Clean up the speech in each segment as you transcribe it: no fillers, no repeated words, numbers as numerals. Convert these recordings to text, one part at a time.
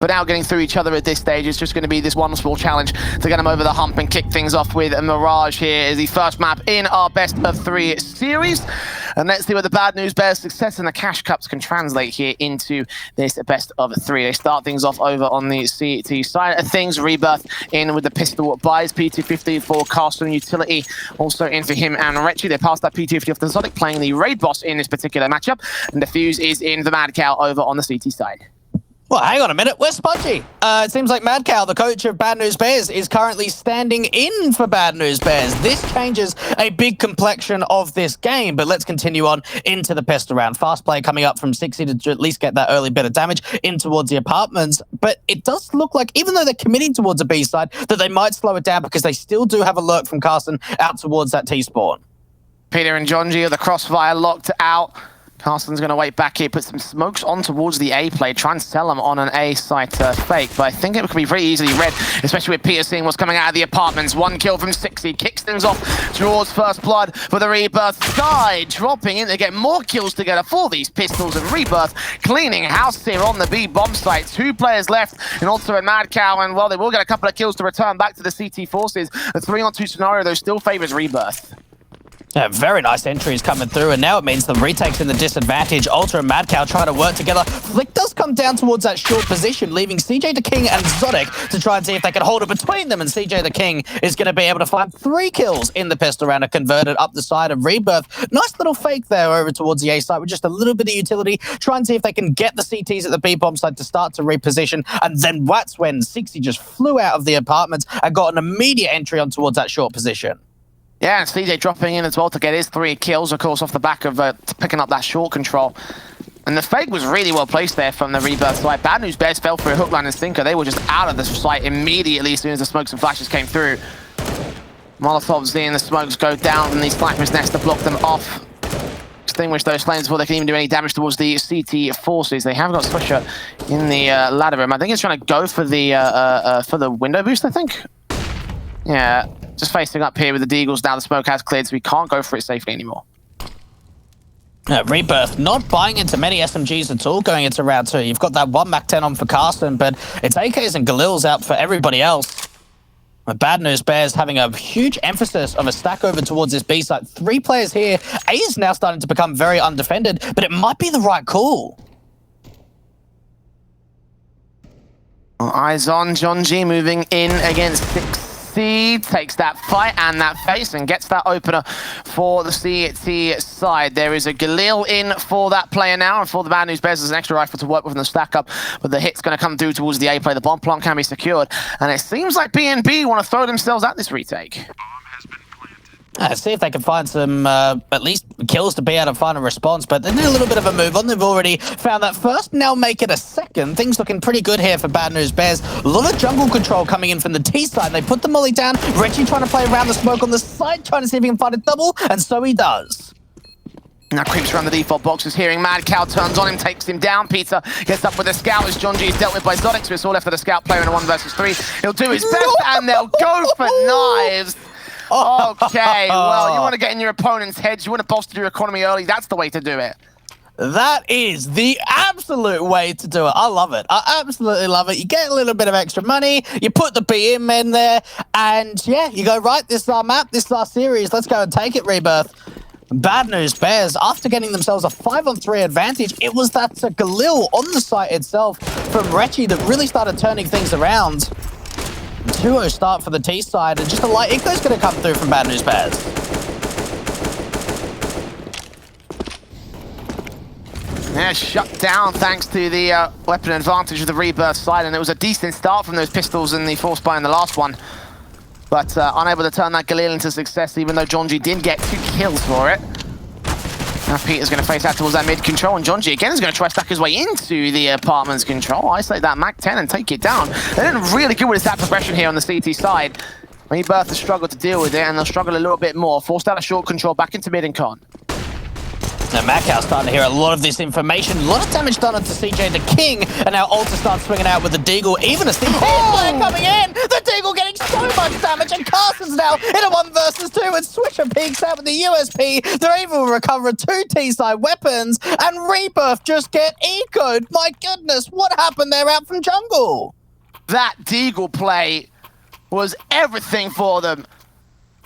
But now getting through each other at this stage, it's just going to be this one small challenge to get them over the hump and kick things off with Mirage here as the first map in our best of 3 series. And let's see what the Bad News Bears' success in the Cash Cups can translate here into this best of 3. They start things off over on the CT side of things. Rebirth in with the pistol buys, P250 for Carson Utility, also in for him and Retchy. They pass that P250 off to Zodic, playing the Raid Boss in this particular matchup. And Defuse is in the Mad Cow over on the CT side. Well, hang on a minute. Where's Spongy? It seems like Mad Cow, the coach of Bad News Bears, is currently standing in for Bad News Bears. This changes a big complexion of this game, but let's continue on into the pest round. Fast play coming up from 60 to at least get that early bit of damage in towards the apartments, but it does look like, even though they're committing towards a B side, that they might slow it down because they still do have a lurk from Carson out towards that T-spawn. Peter and John G are the crossfire locked out. Carson's going to wait back here, put some smokes on towards the A play, try and sell them on an A site fake, but I think it could be very easily read, especially with Peter seeing what's coming out of the apartments. 1 kill from 60, kicks things off towards first blood for the Rebirth side, dropping in to get more kills together for these pistols, and Rebirth cleaning house here on the B bomb site. 2 players left, and also a Mad Cow, and well, they will get a couple of kills to return back to the CT forces. The 3-on-2 scenario, though, still favors Rebirth. Yeah, very nice entries coming through, and now it means the retake's in the disadvantage. Ultra and Mad Cow trying to work together. Flick does come down towards that short position, leaving CJ the King and Zodic to try and see if they can hold it between them, and CJ the King is going to be able to find 3 kills in the pistol round, converted up the side of Rebirth. Nice little fake there over towards the A side with just a little bit of utility. Try and see if they can get the CTs at the B bomb side to start to reposition, and then that's when 60 just flew out of the apartments and got an immediate entry on towards that short position. Yeah, and CJ dropping in as well to get his 3 kills, of course, off the back of picking up that short control. And the fake was really well placed there from the Rebirth side. Bad News Bears fell for a hook, line, and sinker. They were just out of the site immediately as soon as the smokes and flashes came through. Molotovs in, the smokes go down, and the Sniper's Nest to block them off. Extinguish those flames before they can even do any damage towards the CT forces. They have got Swisher in the ladder room. I think he's trying to go for the window boost, I think. Yeah. Just facing up here with the Deagles. Now the smoke has cleared, so we can't go for it safely anymore. Rebirth not buying into many SMGs at all going into round 2. You've got that 1 MAC-10 on for Carson, but it's AKs and Galils out for everybody else. Bad News Bears having a huge emphasis of a stack over towards this B side. 3 players here. A is now starting to become very undefended, but it might be the right call. Well, eyes on John G moving in against 6. Takes that fight and that face and gets that opener for the CT side. There is a Galil in for that player now, and for the Bad News Bears, there's an extra rifle to work with in the stack up, but the hit's going to come through towards the A play. The bomb plant can be secured, and it seems like BNB want to throw themselves at this retake. See if they can find some, at least kills to be able to find a response, but they need a little bit of a move on. They've already found that first, now make it a second. Things looking pretty good here for Bad News Bears. A lot of jungle control coming in from the T side. They put the molly down. Reggie trying to play around the smoke on the side, trying to see if he can find a double, and so he does. Now creeps around the default boxes, hearing Mad Cow, turns on him, takes him down. Peter gets up with a scout as John G is dealt with by Zodic, so it's all left for the scout player in a 1 versus 3. He'll do his best, and they'll go for knives. Okay, well, you want to get in your opponent's heads, you want to bolster your economy early, that's the way to do it. That is the absolute way to do it. I love it. I absolutely love it. You get a little bit of extra money, you put the BM in there, and yeah, you go, right, this is our map, this is our series, let's go and take it, Rebirth. Bad News Bears, after getting themselves a 5-on-3 advantage, it was that Galil on the site itself from Retchy that really started turning things around. 2-0 start for the T side, and just a light eco's going to come through from Bad News Bears. Yeah, shut down thanks to the weapon advantage of the Rebirth side, and it was a decent start from those pistols in the force buy in the last one. But unable to turn that Galil into success, even though John G did get 2 kills for it. Now Peter's going to face out towards that mid control, and John G again is going to try to stack his way into the apartment's control, isolate that MAC-10 and take it down. They're doing really good with that progression here on the CT side. Rebirth has struggled to deal with it, and they'll struggle a little bit more. Forced out a short control back into mid and con. Now Macau starting to hear a lot of this information. A lot of damage done onto CJ the King, and now Alter starts swinging out with the Deagle. Even a CJ player coming in! The Deagle getting so so much damage, and Carson's now in a 1 versus 2, and Swisher peeks out with the USP. They're able to recover 2 T-side weapons, and Rebirth just get ecoed. My goodness, what happened there out from jungle? That Deagle play was everything for them.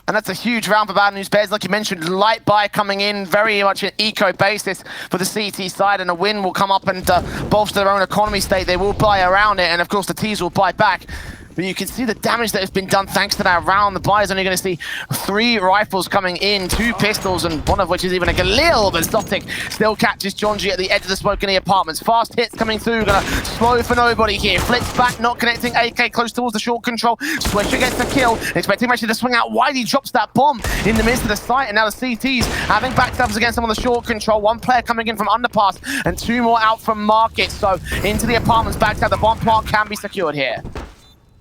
And that's a huge round for Bad News Bears. Like you mentioned, light buy coming in, very much an eco basis for the CT side, and a win will come up and bolster their own economy state. They will buy around it, and of course the T's will buy back. But you can see the damage that has been done thanks to that round. The buy is only going to see 3 rifles coming in, 2 pistols, and one of which is even a Galil, but Zotic still catches Jonji at the edge of the smoke in the apartments. Fast hits coming through, gonna slow for nobody here. Flips back, not connecting. AK close towards the short control. Swisher gets the kill, expecting actually to swing out wide. He drops that bomb in the midst of the site, and now the CTs having backstabs against them on the short control. 1 player coming in from underpass, and 2 more out from market. So into the apartments, backstab. The bomb plant can be secured here.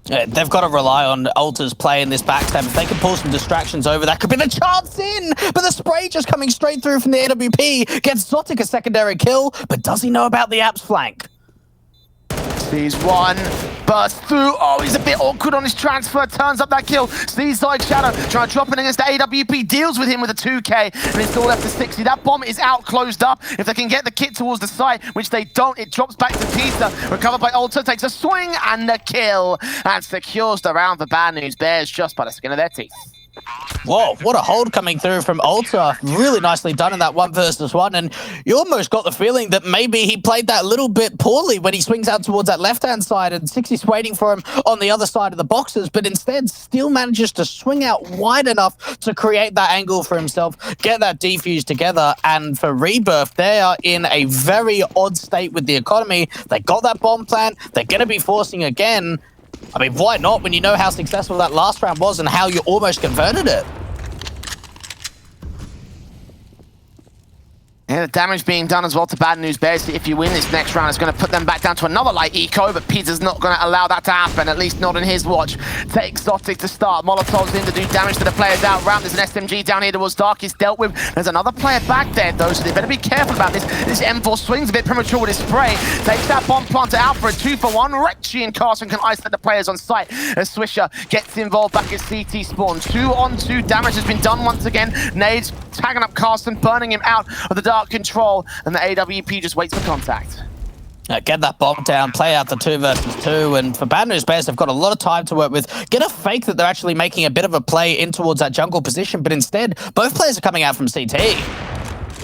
Yeah, they've got to rely on Ulta's play in this backstab. If they can pull some distractions over, that could be the chance in. But the spray just coming straight through from the AWP gets Zotic a secondary kill. But does he know about the Apps flank? Sees one, bursts through. Oh, he's a bit awkward on his transfer. Turns up that kill. Sees Zoid Shadow trying to drop it against the AWP. Deals with him with a 2K, and it's still left to 60. That bomb is out, closed up. If they can get the kit towards the site, which they don't, it drops back to Peter. Recovered by Ulta, takes a swing and the kill, and secures the round for Bad News Bears just by the skin of their teeth. Whoa, what a hold coming through from Ulta. Really nicely done in that 1 versus 1, and you almost got the feeling that maybe he played that a little bit poorly when he swings out towards that left-hand side, and 60's waiting for him on the other side of the boxes, but instead still manages to swing out wide enough to create that angle for himself, get that defuse together. And for Rebirth, they are in a very odd state with the economy. They got that bomb plant, they're going to be forcing again. I mean, why not when you know how successful that last round was and how you almost converted it? Yeah, the damage being done as well to Bad News Bears. If you win this next round, it's going to put them back down to another light eco, but Peter's not going to allow that to happen, at least not in his watch. Takes Zotic to start. Molotov's in to do damage to the players out ramp. There's an SMG down here towards Dark. He's dealt with. There's another player back there, though, so they better be careful about this. This M4 swings a bit premature with his spray. Takes that bomb planter out for a 2-for-1. Rexy and Carson can isolate the players on site as Swisher gets involved back at CT spawn. 2-on-2 damage has been done once again. Nades tagging up Carson, burning him out of the dark control, and the AWP just waits for contact. Get that bomb down, play out the 2 versus 2, and for Bad News Bears, they've got a lot of time to work with. Get a fake that they're actually making a bit of a play in towards that jungle position, but instead, both players are coming out from CT.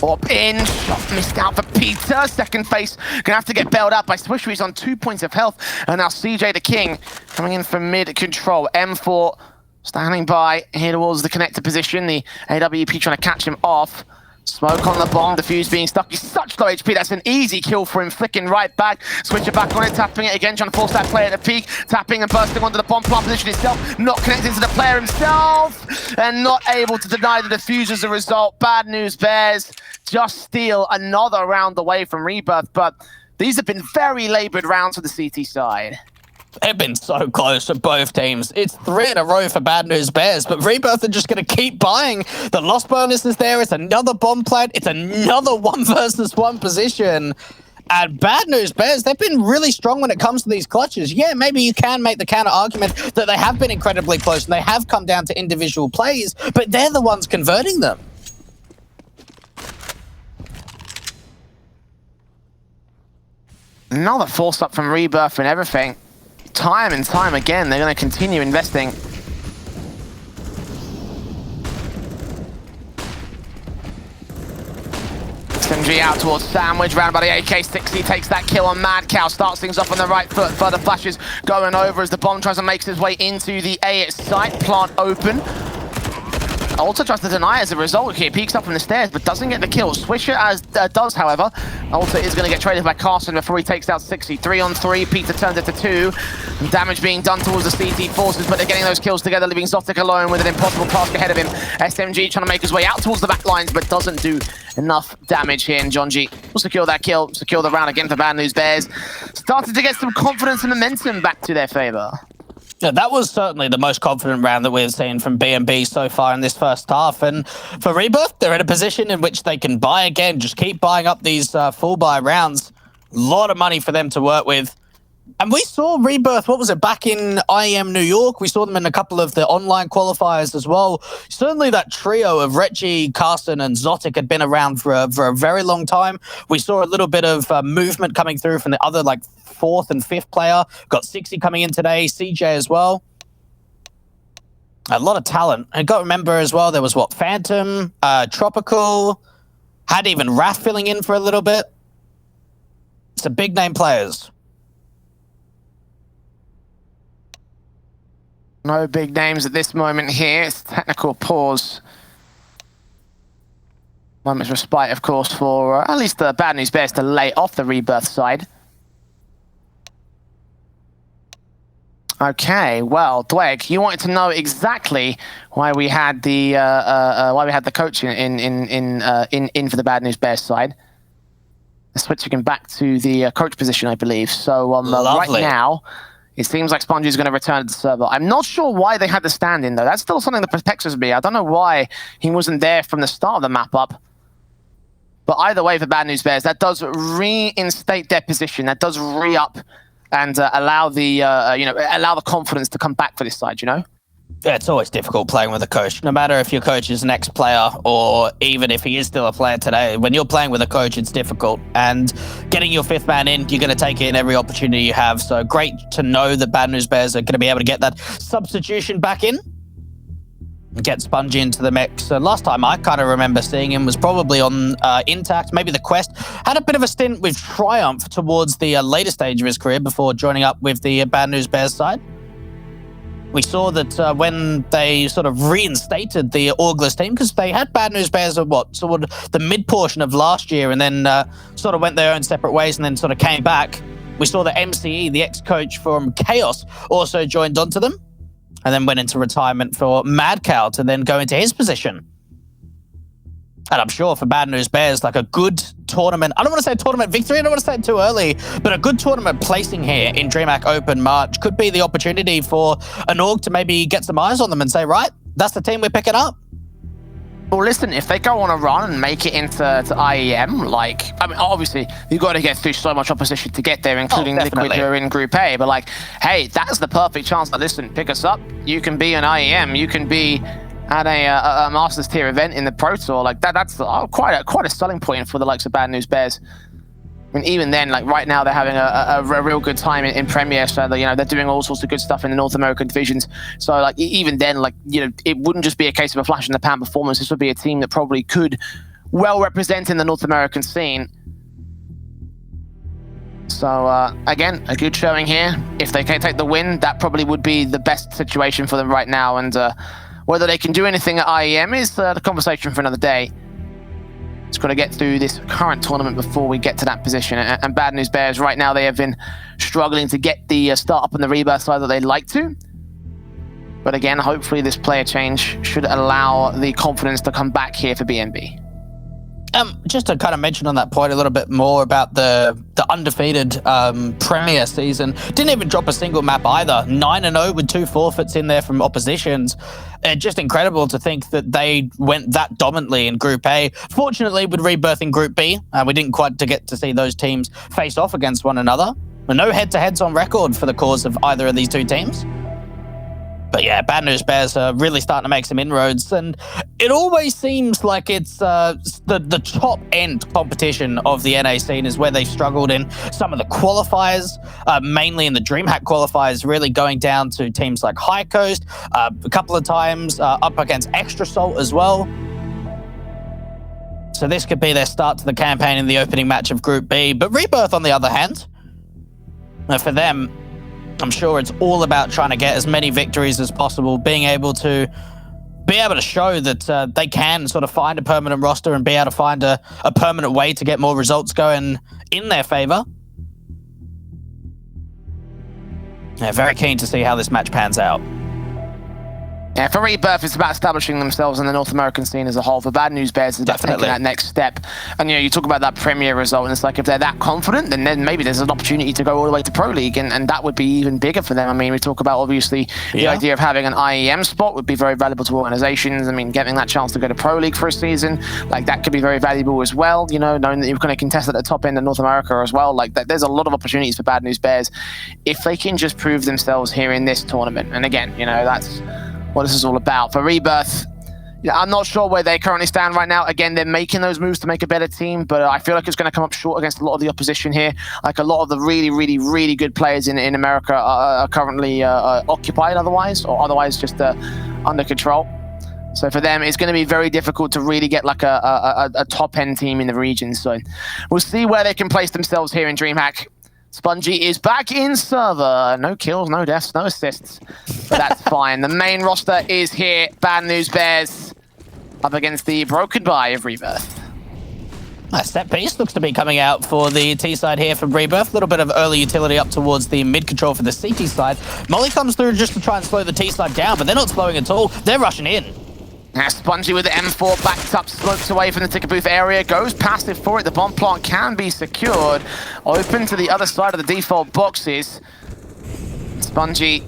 Up in, shot missed out for Peter. Second face, gonna have to get bailed out by Swisher. He's on 2 points of health, and now CJ the King coming in from mid control. M4 standing by here towards the connector position. The AWP trying to catch him off. Smoke on the bomb, the fuse being stuck. He's such low HP, that's an easy kill for him. Flicking right back, switch it back on it, tapping it again, trying to force that player at the peak. Tapping and bursting onto the bomb plant position itself. Not connecting to the player himself, and not able to deny the defuse as a result. Bad News Bears just steal another round away from Rebirth, but these have been very laboured rounds for the CT side. They've been so close for both teams. It's 3 in a row for Bad News Bears, but Rebirth are just going to keep buying. The loss bonus is there. It's another bomb plant. It's another 1 versus 1 position. And Bad News Bears, they've been really strong when it comes to these clutches. Yeah, maybe you can make the counter argument that they have been incredibly close and they have come down to individual plays, but they're the ones converting them. Another force up from Rebirth and everything. Time and time again, they're going to continue investing. SMG out towards Sandwich, round by the AK-60, takes that kill on Mad Cow, starts things off on the right foot, further flashes going over as the bomb tries to make his way into the A site, plant open. Ulta tries to deny as a result here, peeks up from the stairs, but doesn't get the kill. Swisher does, however. Ulta is going to get traded by Carson before he takes out 60. 3-on-3, Peter turns it to 2. Damage being done towards the CT forces, but they're getting those kills together, leaving Zotic alone with an impossible task ahead of him. SMG trying to make his way out towards the back lines, but doesn't do enough damage here, and Jonji will secure that kill, secure the round again for Bad News Bears. Starting to get some confidence and momentum back to their favor. Yeah, that was certainly the most confident round that we've seen from B&B so far in this first half. And for Rebirth, they're in a position in which they can buy again, just keep buying up these full buy rounds. A lot of money for them to work with. And we saw Rebirth, what was it, back in IEM New York? We saw them in a couple of the online qualifiers as well. Certainly that trio of Retchi, Carson, and Zotic had been around for a very long time. We saw a little bit of movement coming through from the other, like, 4th and 5th player. Got 60 coming in today, CJ as well. A lot of talent. And got to remember as well, there was, what, Phantom, Tropical, had even Raph filling in for a little bit. Some big-name players. No big names at this moment here. It's technical pause. Moment's respite, of course, for at least the Bad News Bears to lay off the Rebirth side. Okay, well, Dweg, you wanted to know exactly why we had the coach in for the Bad News Bears side. Switching him back to the coach position, I believe. So right now, it seems like Spongy is going to return to the server. I'm not sure why they had the stand-in, though. That's still something that perplexes me. I don't know why he wasn't there from the start of the map up. But either way, for Bad News Bears, that does reinstate their position. That does re-up and allow the allow the confidence to come back for this side. You know. Yeah, it's always difficult playing with a coach. No matter if your coach is an ex-player or even if he is still a player today, when you're playing with a coach, it's difficult. And getting your 5th man in, you're going to take it in every opportunity you have. So great to know that Bad News Bears are going to be able to get that substitution back in and get Spongy into the mix. Last time I kind of remember seeing him was probably on Intact, maybe the Quest. Had a bit of a stint with Triumph towards the later stage of his career before joining up with the Bad News Bears side. We saw that when they sort of reinstated the August team, because they had Bad News Bears of sort of the mid-portion of last year and then sort of went their own separate ways and then sort of came back. We saw that MCE, the ex-coach from Chaos, also joined onto them and then went into retirement for Mad Cow to then go into his position. And I'm sure for Bad News Bears, like a good tournament, I don't want to say tournament victory, I don't want to say it too early, but a good tournament placing here in DreamHack Open March could be the opportunity for an org to maybe get some eyes on them and say, right, that's the team we're picking up. Well, listen, if they go on a run and make it into IEM, I mean, obviously, you've got to get through so much opposition to get there, including Liquid, who are in Group A. But, hey, that's the perfect chance. Listen, pick us up. You can be an IEM. You can be at a Masters tier event in the Pro Tour. That's quite a selling point for the likes of Bad News Bears. I mean, even then, right now, they're having a real good time in Premier. So, they're doing all sorts of good stuff in the North American divisions. So, even then, it wouldn't just be a case of a flash in the pan performance. This would be a team that probably could well represent in the North American scene. So, again, a good showing here. If they can take the win, that probably would be the best situation for them right now. And whether they can do anything at IEM is the conversation for another day. It's got to get through this current tournament before we get to that position. And Bad News Bears, right now, they have been struggling to get the start up on the Rebirth side that they'd like to. But again, hopefully this player change should allow the confidence to come back here for BNB. Just to kind of mention on that point a little bit more about the undefeated Premier season. Didn't even drop a single map either. 9-0 with 2 forfeits in there from oppositions. Just incredible to think that they went that dominantly in Group A. Fortunately, with Rebirth in Group B, we didn't quite get to see those teams face off against one another. No head-to-heads on record for the cause of either of these two teams. But yeah, Bad News Bears are really starting to make some inroads, and it always seems like it's the top-end competition of the NA scene is where they've struggled in some of the qualifiers, mainly in the DreamHack qualifiers, really going down to teams like High Coast, a couple of times up against Extra Salt as well. So this could be their start to the campaign in the opening match of Group B. But Rebirth, on the other hand, for them, I'm sure it's all about trying to get as many victories as possible, being able to show that they can sort of find a permanent roster and be able to find a permanent way to get more results going in their favor. Yeah, very keen to see how this match pans out. Yeah, for Rebirth, it's about establishing themselves in the North American scene as a whole. For Bad News Bears, it's about taking that next step. And, you talk about that Premier result, and it's like, if they're that confident, then maybe there's an opportunity to go all the way to Pro League, and that would be even bigger for them. I mean, we talk about, obviously, the idea of having an IEM spot would be very valuable to organizations. I mean, getting that chance to go to Pro League for a season, like, that could be very valuable as well, knowing that you're going to contest at the top end of North America as well. Like, there's a lot of opportunities for Bad News Bears if they can just prove themselves here in this tournament. And again, that's what this is all about. For Rebirth, I'm not sure where they currently stand right now. Again, they're making those moves to make a better team, but I feel like it's going to come up short against a lot of the opposition here. Like, a lot of the really, really, really good players in America are currently occupied otherwise, or otherwise just under control. So for them, it's going to be very difficult to really get like a top-end team in the region. So we'll see where they can place themselves here in DreamHack. Spongy is back in server. No kills, no deaths, no assists. But that's fine. The main roster is here. Bad News Bears up against the broken bye of Rebirth. A set piece looks to be coming out for the T side here from Rebirth. A little bit of early utility up towards the mid control for the CT side. Molly comes through just to try and slow the T side down, but they're not slowing at all. They're rushing in. Now Spongy with the M4 backed up, slopes away from the ticker booth area, goes passive for it. The bomb plant can be secured. Open to the other side of the default boxes. Spongy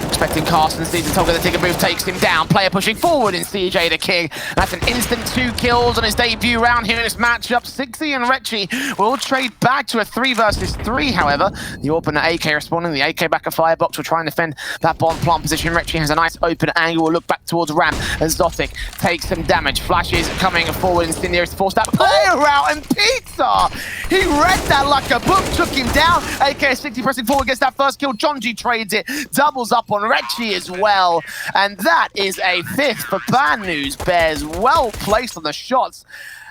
expecting Carson sees the top of the ticker booth, takes him down. Player pushing forward in CJ the King. That's an instant 2 kills on his debut round here in this matchup. Sixy and Retchy will trade back to a 3 versus 3, however. The open AK responding. The AK back a firebox will try and defend that bomb plant position. Retchy has a nice open angle. Will look back towards Ram. Exotic takes some damage. Flashes coming forward. Incendiary to force that player out. And Pizza, he read that like a book, took him down. AK 60 pressing forward, gets that first kill. John G trades it. Doubles up on Retchy as well. And that is a 5th for Bad News Bears. Well placed on the shots.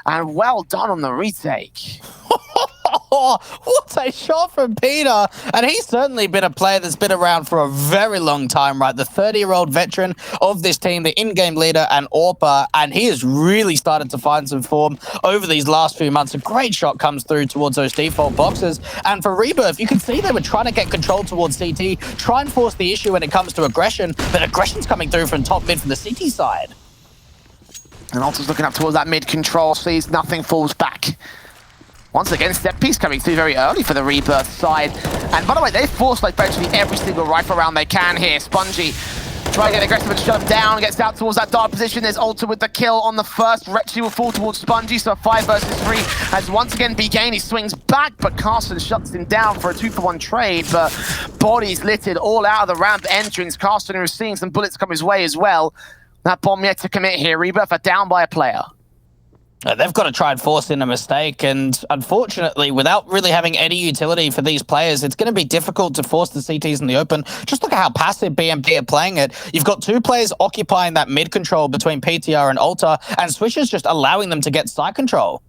And well done on the retake. What a shot from Peter. And he's certainly been a player that's been around for a very long time, right? The 30-year-old veteran of this team, the in-game leader and AWPer, and he has really started to find some form over these last few months. A great shot comes through towards those default boxes. And for Rebirth, you can see they were trying to get control towards CT, try and force the issue when it comes to aggression, but aggression's coming through from top mid from the CT side. And Alta's looking up towards that mid control, sees nothing, falls back. Once again, step piece coming through very early for the Rebirth side. And by the way, they forced like virtually every single rifle round they can here. Spongy try to get aggressive and shut him down, gets out towards that dark position. There's Alta with the kill on the first. Retchy will fall towards Spongy, so 5 versus 3 as once again B-Gain, he swings back, but Carson shuts him down for a 2-for-1 trade, but bodies littered all out of the ramp entrance. Carson is seeing some bullets come his way as well. That bomb yet to commit here. Rebirth are down by a player. They've got to try and force in a mistake, and unfortunately, without really having any utility for these players, it's going to be difficult to force the CTs in the open. Just look at how passive BMP are playing it. You've got 2 players occupying that mid control between PTR and Alta, and Swisher's just allowing them to get side control.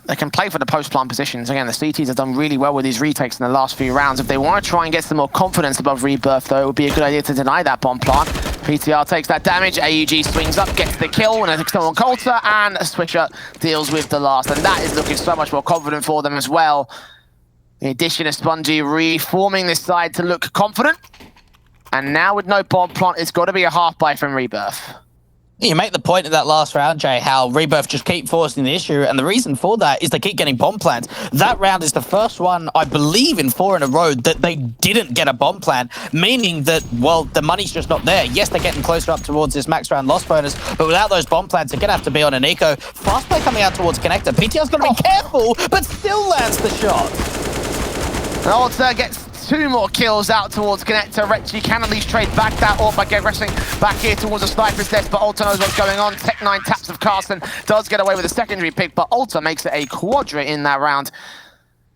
They can play for the post-plant positions. Again, the CTs have done really well with these retakes in the last few rounds. If they want to try and get some more confidence above Rebirth, though, it would be a good idea to deny that bomb plant. PTR takes that damage, AUG swings up, gets the kill, and it's still on Coulter, and Swisher deals with the last. And that is looking so much more confident for them as well. The addition of Spongy reforming this side to look confident. And now with no bomb plant, it's got to be a half-buy from Rebirth. You make the point in that last round, Jay, how Rebirth just keep forcing the issue, and the reason for that is they keep getting bomb plants. That round is the first one, I believe, in 4 in a row that they didn't get a bomb plant, meaning that, well, the money's just not there. Yes, they're getting closer up towards this max round loss bonus, but without those bomb plants, they're going to have to be on an eco. Fast play coming out towards Connector. PTR's got to be careful, but still lands the shot. And Alta gets 2 more kills out towards Connector. Retchy can at least trade back that or by aggressing back here towards the sniper's desk, but Alta knows what's going on. Tech9 taps of Carson, does get away with a secondary pick, but Alta makes it a quadra in that round.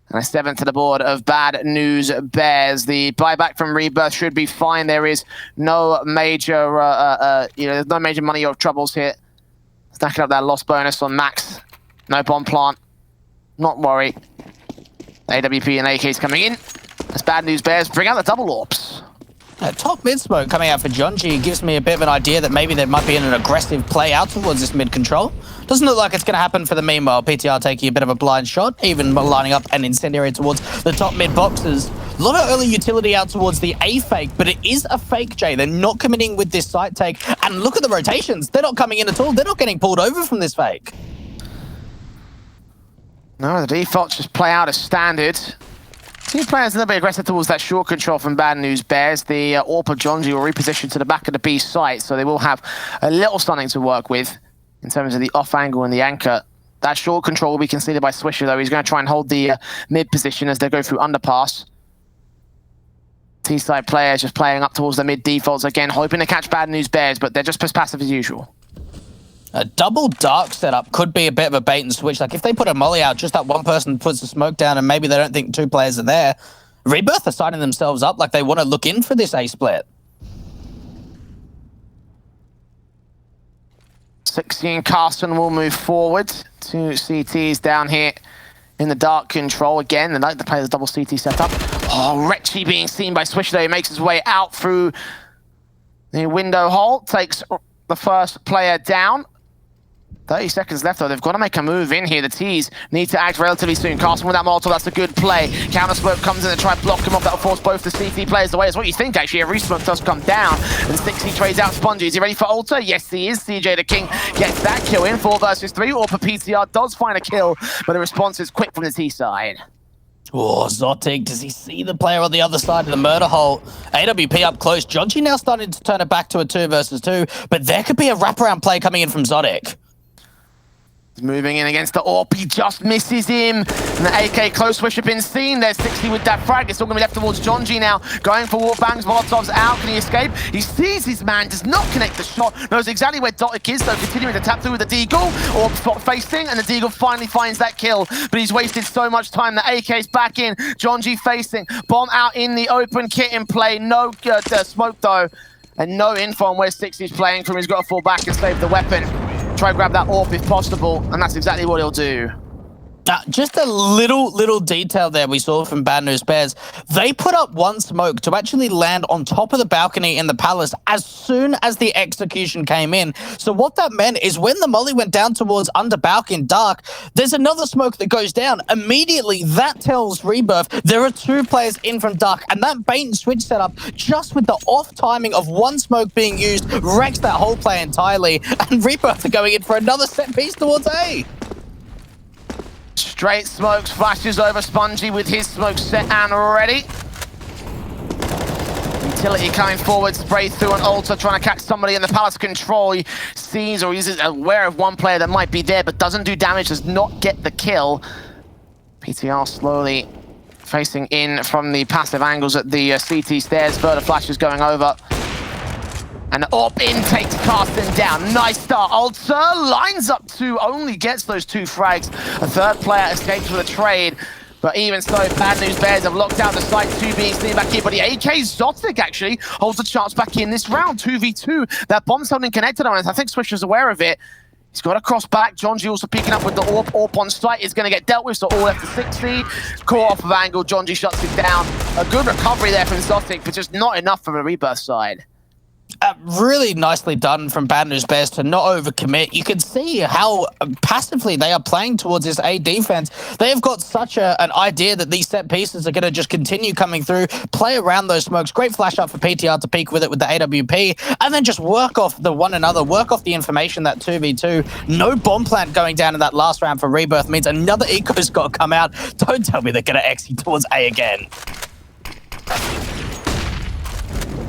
And a 7th to the board of Bad News Bears. The buyback from Rebirth should be fine. There is no major, there's no major money or troubles here. Stacking up that loss bonus on Max. No bomb plant. Not worry. AWP and AK's coming in. As Bad News Bears bring out the double AWPs. Top mid smoke coming out for John G gives me a bit of an idea that maybe there might be an aggressive play out towards this mid control. Doesn't look like it's going to happen for the meanwhile. PTR taking a bit of a blind shot, even lining up an incendiary towards the top mid boxes. A lot of early utility out towards the A fake, but it is a fake, Jay. They're not committing with this site take. And look at the rotations. They're not coming in at all. They're not getting pulled over from this fake. No, the defaults just play out as standard. Team players a little bit aggressive towards that short control from Bad News Bears. The AWP of Jonji will reposition to the back of the B site, so they will have a little stunning to work with in terms of the off angle and the anchor. That short control will be conceded by Swisher, though. He's going to try and hold the mid position as they go through underpass. T-side players just playing up towards the mid defaults again, hoping to catch Bad News Bears, but they're just as passive as usual. A double dark setup could be a bit of a bait and switch. Like if they put a molly out, just that one person puts the smoke down and maybe they don't think two players are there. Rebirth are signing themselves up like they want to look in for this A split. 16 Carson will move forward. Two CTs down here in the dark control again. They like to play the double CT setup. Oh, Retchy being seen by Swisher, though. He makes his way out through the window hole, takes the first player down. 30 seconds left, though. They've got to make a move in here. The T's need to act relatively soon. Carson with that Molotov, that's a good play. Counter smoke comes in to try and block him off. That'll force both the CT players away. It's what you think, actually. A resmoke does come down. And 60 trades out Spongy. Is he ready for Alter? Yes, he is. CJ the King gets that kill in. 4 versus 3. Or for PTR does find a kill, but the response is quick from the T side. Oh, Zotic, does he see the player on the other side of the murder hole? AWP up close. Jonji now starting to turn it back to a 2 versus 2, but there could be a wraparound play coming in from Zotic. Moving in against the AWP, he just misses him. And the AK close swish have been seen. There's 60 with that frag. It's all going to be left towards Jonji now. Going for wall bangs, Molotov's out. Can he escape? He sees his man, does not connect the shot. Knows exactly where Dotic is, though, continuing to tap through with the Deagle. AWP spot facing, and the Deagle finally finds that kill. But he's wasted so much time. The AK's back in. Jonji facing. Bomb out in the open, kit in play. No smoke, though. And no info on where 60's playing from. He's got to fall back and save the weapon. Try and grab that AWP if possible, and that's exactly what he'll do. Just a little detail there we saw from Bad News Bears. They put up one smoke to actually land on top of the balcony in the palace as soon as the execution came in. So what that meant is when the molly went down towards under balcony dark, there's another smoke that goes down. Immediately, that tells Rebirth there are 2 players in from dark, and that bait and switch setup, just with the off timing of one smoke being used, wrecks that whole play entirely, and Rebirth are going in for another set piece towards A. Straight smokes, flashes over Spongy with his smoke set and ready. Utility coming forward, spray through an Alter, trying to catch somebody in the palace control. He sees or he's aware of one player that might be there, but doesn't do damage, does not get the kill. PTR slowly facing in from the passive angles at the CT stairs. Further flashes going over. And the AWP in takes Carson down. Nice start. Alter lines up 2, only gets those 2 frags. A third player escapes with a trade. But even so, Bad News Bears have locked out the site. 2 being seen back here. But the AK Zotic actually holds a chance back in this round. 2v2. That bomb's holding connected on it. I think Swisher's aware of it. He's got to cross back. Jonji also peeking up with the AWP. AWP on site is going to get dealt with, so all left to 60. Caught off of angle. Jonji shuts it down. A good recovery there from Zotic, but just not enough for the Rebirth side. Really nicely done from Bad News Bears to not overcommit. You can see how passively they are playing towards this A defense. They've got such an idea that these set pieces are going to just continue coming through, play around those smokes. Great flash up for PTR to peek with it with the AWP, and then just work off the one another, work off the information that 2v2. No bomb plant going down in that last round for Rebirth means another eco's got to come out. Don't tell me they're going to exit towards A again.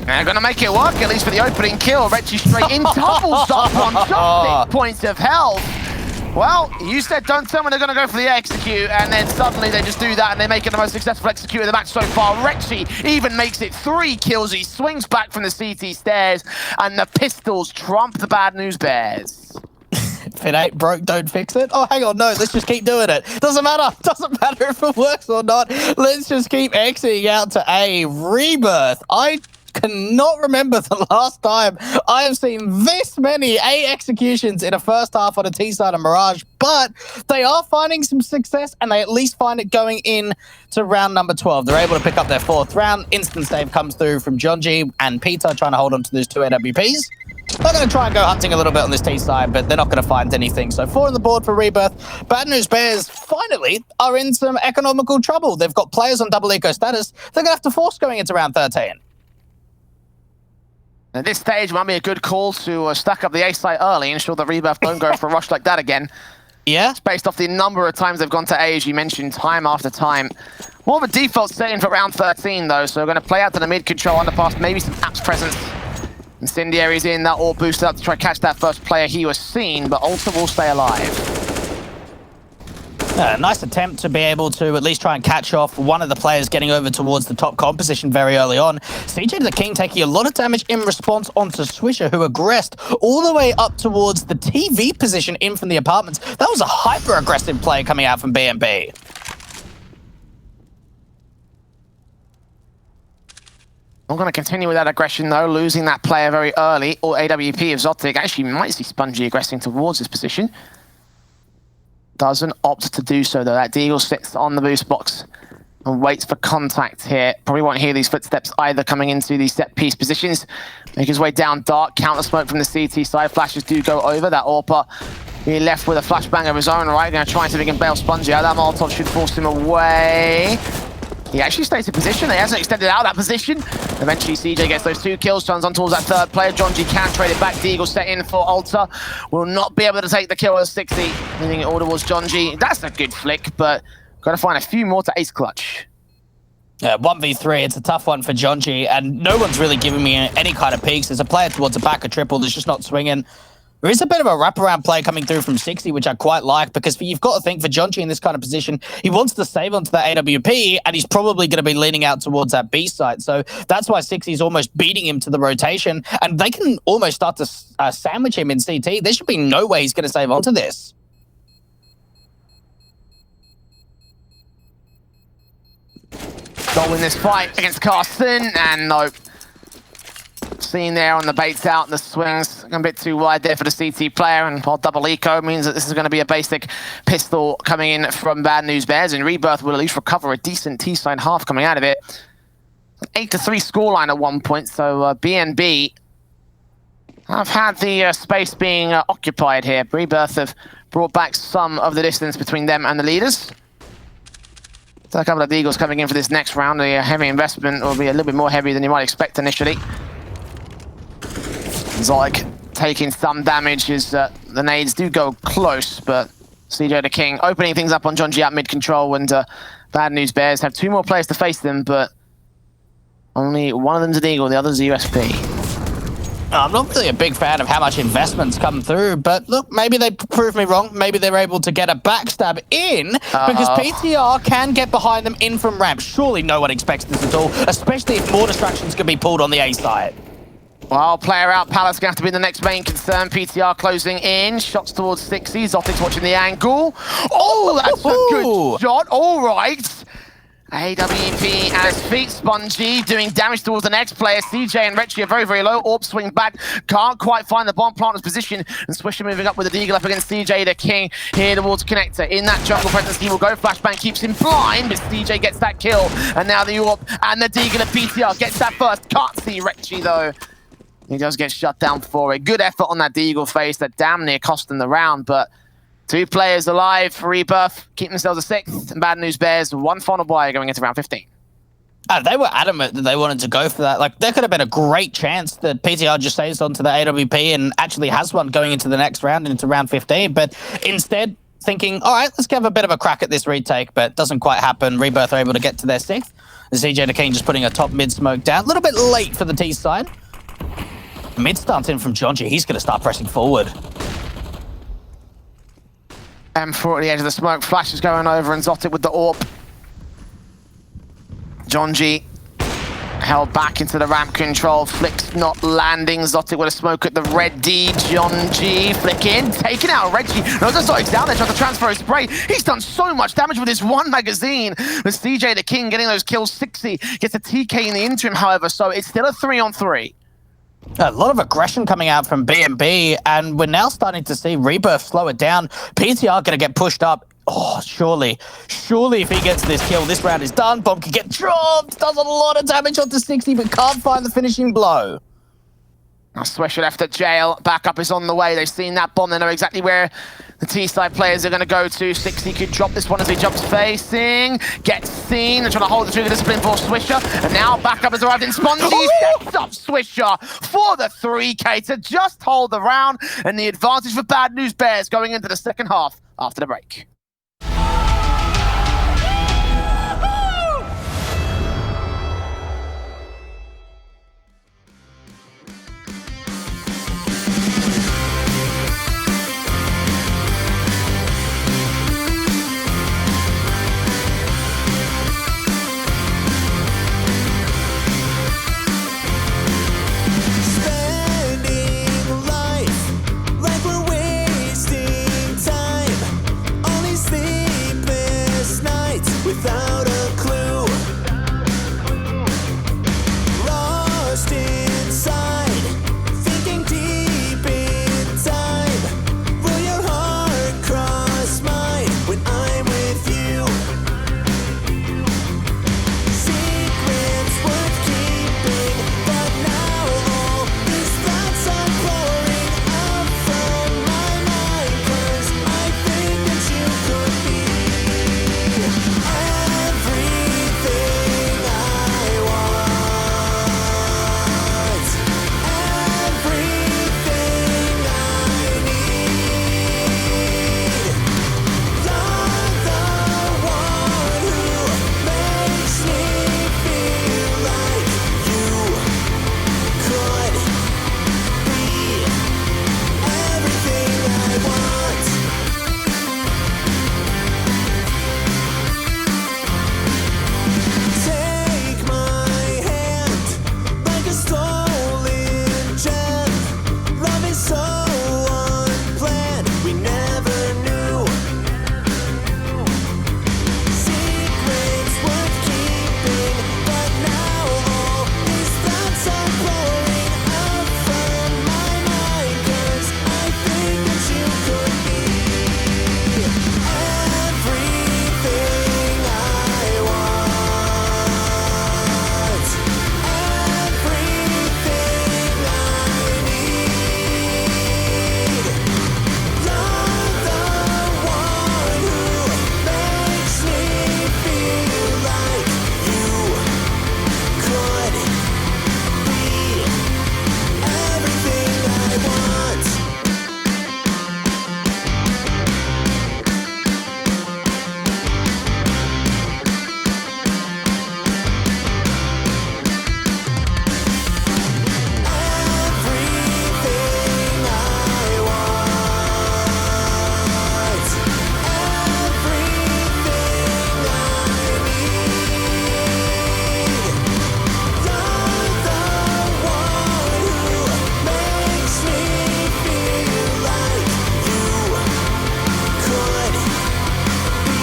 They're going to make it work, at least for the opening kill. Retchy straight in, doubles up on just 6 points of health. Well, you said don't tell me they're going to go for the execute, and then suddenly they just do that, and they make it the most successful execute of the match so far. Retchy even makes it 3 kills. He swings back from the CT stairs, and the pistols trump the Bad News Bears. If it ain't broke, don't fix it. Oh, hang on, no, let's just keep doing it. Doesn't matter if it works or not. Let's just keep exiting out to A. Rebirth. I cannot remember the last time I have seen this many A executions in a first half on a T side of Mirage, but they are finding some success, and they at least find it going in to round number 12. They're able to pick up their 4th round. Instant save comes through from Jonji and Peter trying to hold on to those 2 AWPs. They're going to try and go hunting a little bit on this T side, but they're not going to find anything. So 4 on the board for Rebirth. Bad News Bears finally are in some economical trouble. They've got players on double eco status. They're going to have to force going into round 13. At this stage, might be a good call to stack up the A site early, ensure that Rebirth don't go for a rush like that again. Yeah. It's based off the number of times they've gone to A, as you mentioned, time after time. More of a default setting for round 13, though, so we're going to play out to the mid-control underpass, maybe some Apps presence. Incendiary's in, that all boosted up to try to catch that first player he was seen, but Ultra will stay alive. Nice attempt to be able to at least try and catch off one of the players getting over towards the top comp position very early on. CJ the King taking a lot of damage in response onto Swisher, who aggressed all the way up towards the TV position in from the apartments. That was a hyper-aggressive play coming out from BNB. I'm going to continue with that aggression, though, losing that player very early, or AWP of Zotic. Actually, might see Spongy aggressing towards this position. Doesn't opt to do so, though. That Deagle sits on the boost box and waits for contact here. Probably won't hear these footsteps either coming into these set-piece positions. Make his way down dark, counter smoke from the CT side. Flashes do go over. That AWPer being left with a flashbang of his own, right? Going to try and see if he can bail Spongy out. That Molotov should force him away. He actually stays in position. He hasn't extended out of that position. Eventually, CJ gets those 2 kills, turns on towards that third player. John G can trade it back. Deagle set in for Ultra. Will not be able to take the kill with 60. Moving it all towards John G. That's a good flick, but got to find a few more to ace clutch. Yeah, 1v3, it's a tough one for John G, and no one's really giving me any kind of peeks. There's a player towards the back of triple that's just not swinging. There is a bit of a wraparound play coming through from 60, which I quite like, because you've got to think for John G in this kind of position, he wants to save onto that AWP, and he's probably going to be leaning out towards that B site. So that's why 60 is almost beating him to the rotation, and they can almost start to sandwich him in CT. There should be no way he's going to save onto this. Goal in this fight against Carson, and nope. Seen there on the baits out, the swings a bit too wide there for the CT player, and while double eco means that this is going to be a basic pistol coming in from Bad News Bears, and Rebirth will at least recover a decent T-side half coming out of it. 8-3 scoreline at one point, so BNB have had the space being occupied here. Rebirth have brought back some of the distance between them and the leaders. So a couple of Eagles coming in for this next round. The heavy investment will be a little bit more heavy than you might expect initially. Zolik taking some damage as the nades do go close, but CJ the King opening things up on John G at mid-control, and Bad News Bears have 2 more players to face them, but only one of them's an Eagle, the other's a USP. I'm not really a big fan of how much investment's come through, but look, maybe they prove me wrong. Maybe they're able to get a backstab in, because PTR can get behind them in from ramp. Surely no one expects this at all, especially if more distractions can be pulled on the A side. Well, player out, Palace going to have to be the next main concern. PTR closing in, shots towards 60. Zotic's watching the angle. Oh, that's a good shot. All right. AWP at his feet. Spongy doing damage towards the next player. CJ and Retchi are very, very low. Orb swing back. Can't quite find the bomb planter's position. And Swisher moving up with the Deagle up against CJ the King here towards Connector. In that jungle presence, he will go. Flashbang keeps him blind, but CJ gets that kill. And now the Orb and the Deagle of PTR gets that first. Can't see Retchi though. He does get shut down for it. Good effort on that Deagle face that damn near cost him the round, but 2 players alive for Rebirth, keep themselves a 6th, and Bad News Bears, 1 final buy going into round 15. They were adamant that they wanted to go for that. Like, there could have been a great chance that PTR just saves onto the AWP and actually has one going into the next round, into round 15, but instead thinking, all right, let's give a bit of a crack at this retake, but it doesn't quite happen. Rebirth are able to get to their 6th. CJ the King just putting a top mid smoke down. A little bit late for the T side. Mid starts in from John G. He's going to start pressing forward. M4 at the edge of the smoke. Flash is going over and Zotic with the AWP. John G held back into the ramp control. Flick's not landing. Zotic with a smoke at the red D. John G flick in, taking out Reggie. No, Zotic's down there trying to transfer his spray. He's done so much damage with his 1 magazine. With CJ the King getting those kills. 60 gets a TK in the interim, however, so it's still a 3-on-3. A lot of aggression coming out from BNB, and we're now starting to see Rebirth slow it down. PTR going to get pushed up. Oh, surely if he gets this kill, this round is done. Bomb can get dropped, does a lot of damage onto 60, but can't find the finishing blow. Now Swisher left at jail. Backup is on the way. They've seen that bomb. They know exactly where the T-side players are going to go to. 60 could drop this one as he jumps facing. Gets seen. They're trying to hold the trigger discipline for Swisher. And now Backup has arrived in Spongy. Sets up Swisher for the 3K to just hold the round. And the advantage for Bad News Bears going into the second half after the break. Without a clue, lost inside, thinking deep in time. Will your heart cross mine when I'm with you? Secrets worth keeping, but now all these thoughts are pouring out from my mind. 'Cause I think that you could be everything I want, everything I need. You're the one who makes me feel like you could be everything I want. Take my hand like a stolen gem. Love is so unplanned, we never knew. Secrets worth keeping, but now all these thoughts are pouring out from my mind. 'Cause I think that you could be everything I want, everything I need. You're the one who makes me feel like you could be everything I want. Everything I want, everything I need. You're the one who makes me feel like you could be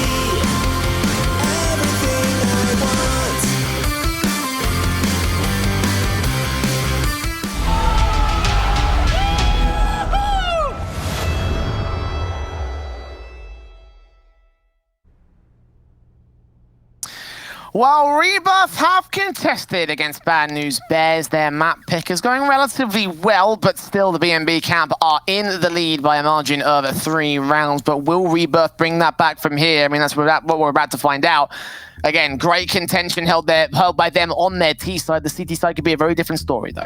everything I want. While Rebirth have contested against Bad News Bears, their map pick is going relatively well, but still the BNB camp are in the lead by a margin of 3 rounds. But will Rebirth bring that back from here? I mean, that's what we're about to find out. Again, great contention held by them on their T side. The CT side could be a very different story, though.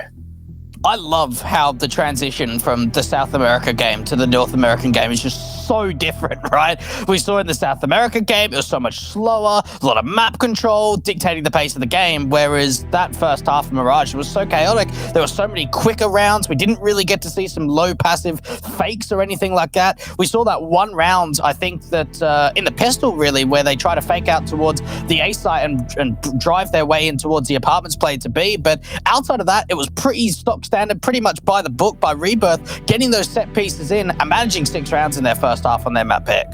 I love how the transition from the South America game to the North American game is just so different, right? We saw in the South America game, it was so much slower, a lot of map control dictating the pace of the game, whereas that first half of Mirage was so chaotic. There were so many quicker rounds. We didn't really get to see some low passive fakes or anything like that. We saw that one round, I think that in the pistol really, where they try to fake out towards the A site and drive their way in towards the apartments played to B. But outside of that, it was pretty stock standard, pretty much by the book by Rebirth, getting those set pieces in and managing 6 rounds in their first half on their map pick.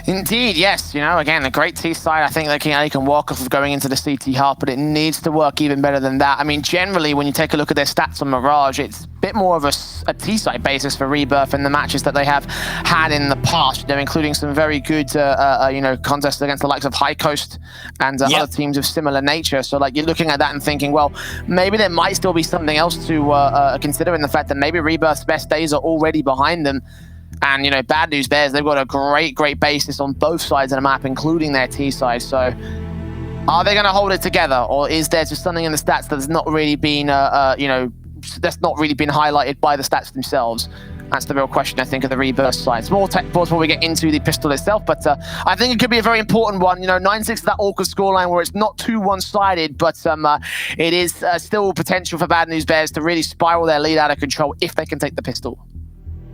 Indeed, yes. You know, again, a great T side. I think that they can work off of going into the CT half, but it needs to work even better than that. I mean, generally, when you take a look at their stats on Mirage, it's a bit more of a T side basis for Rebirth and the matches that they have had in the past. They're including some very good, you know, contests against the likes of High Coast and other teams of similar nature. So, like, you're looking at that and thinking, well, maybe there might still be something else to consider in the fact that maybe Rebirth's best days are already behind them. And, you know, bad news bears, they've got a great basis on both sides of the map, including their T side. So are they going to hold it together? Or is there just something in the stats that's not really been, you know, that's not really been highlighted by the stats themselves? That's the real question, I think, of the Rebirth side. It's more technical before we get into the pistol itself, but I think it could be a very important one. You know, 9-6 is that awkward scoreline where it's not too one-sided, but it is still potential for bad news bears to really spiral their lead out of control if they can take the pistol.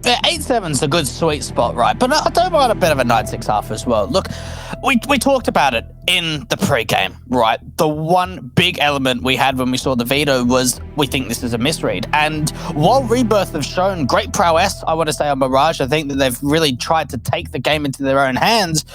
Yeah, 8-7's a good sweet spot, right? But I don't mind a bit of a 9-6 half as well. Look, we talked about it in the pre-game, right? The one big element we had when we saw the veto was we think this is a misread. And while Rebirth have shown great prowess, I want to say, on Mirage, I think that they've really tried to take the game into their own hands.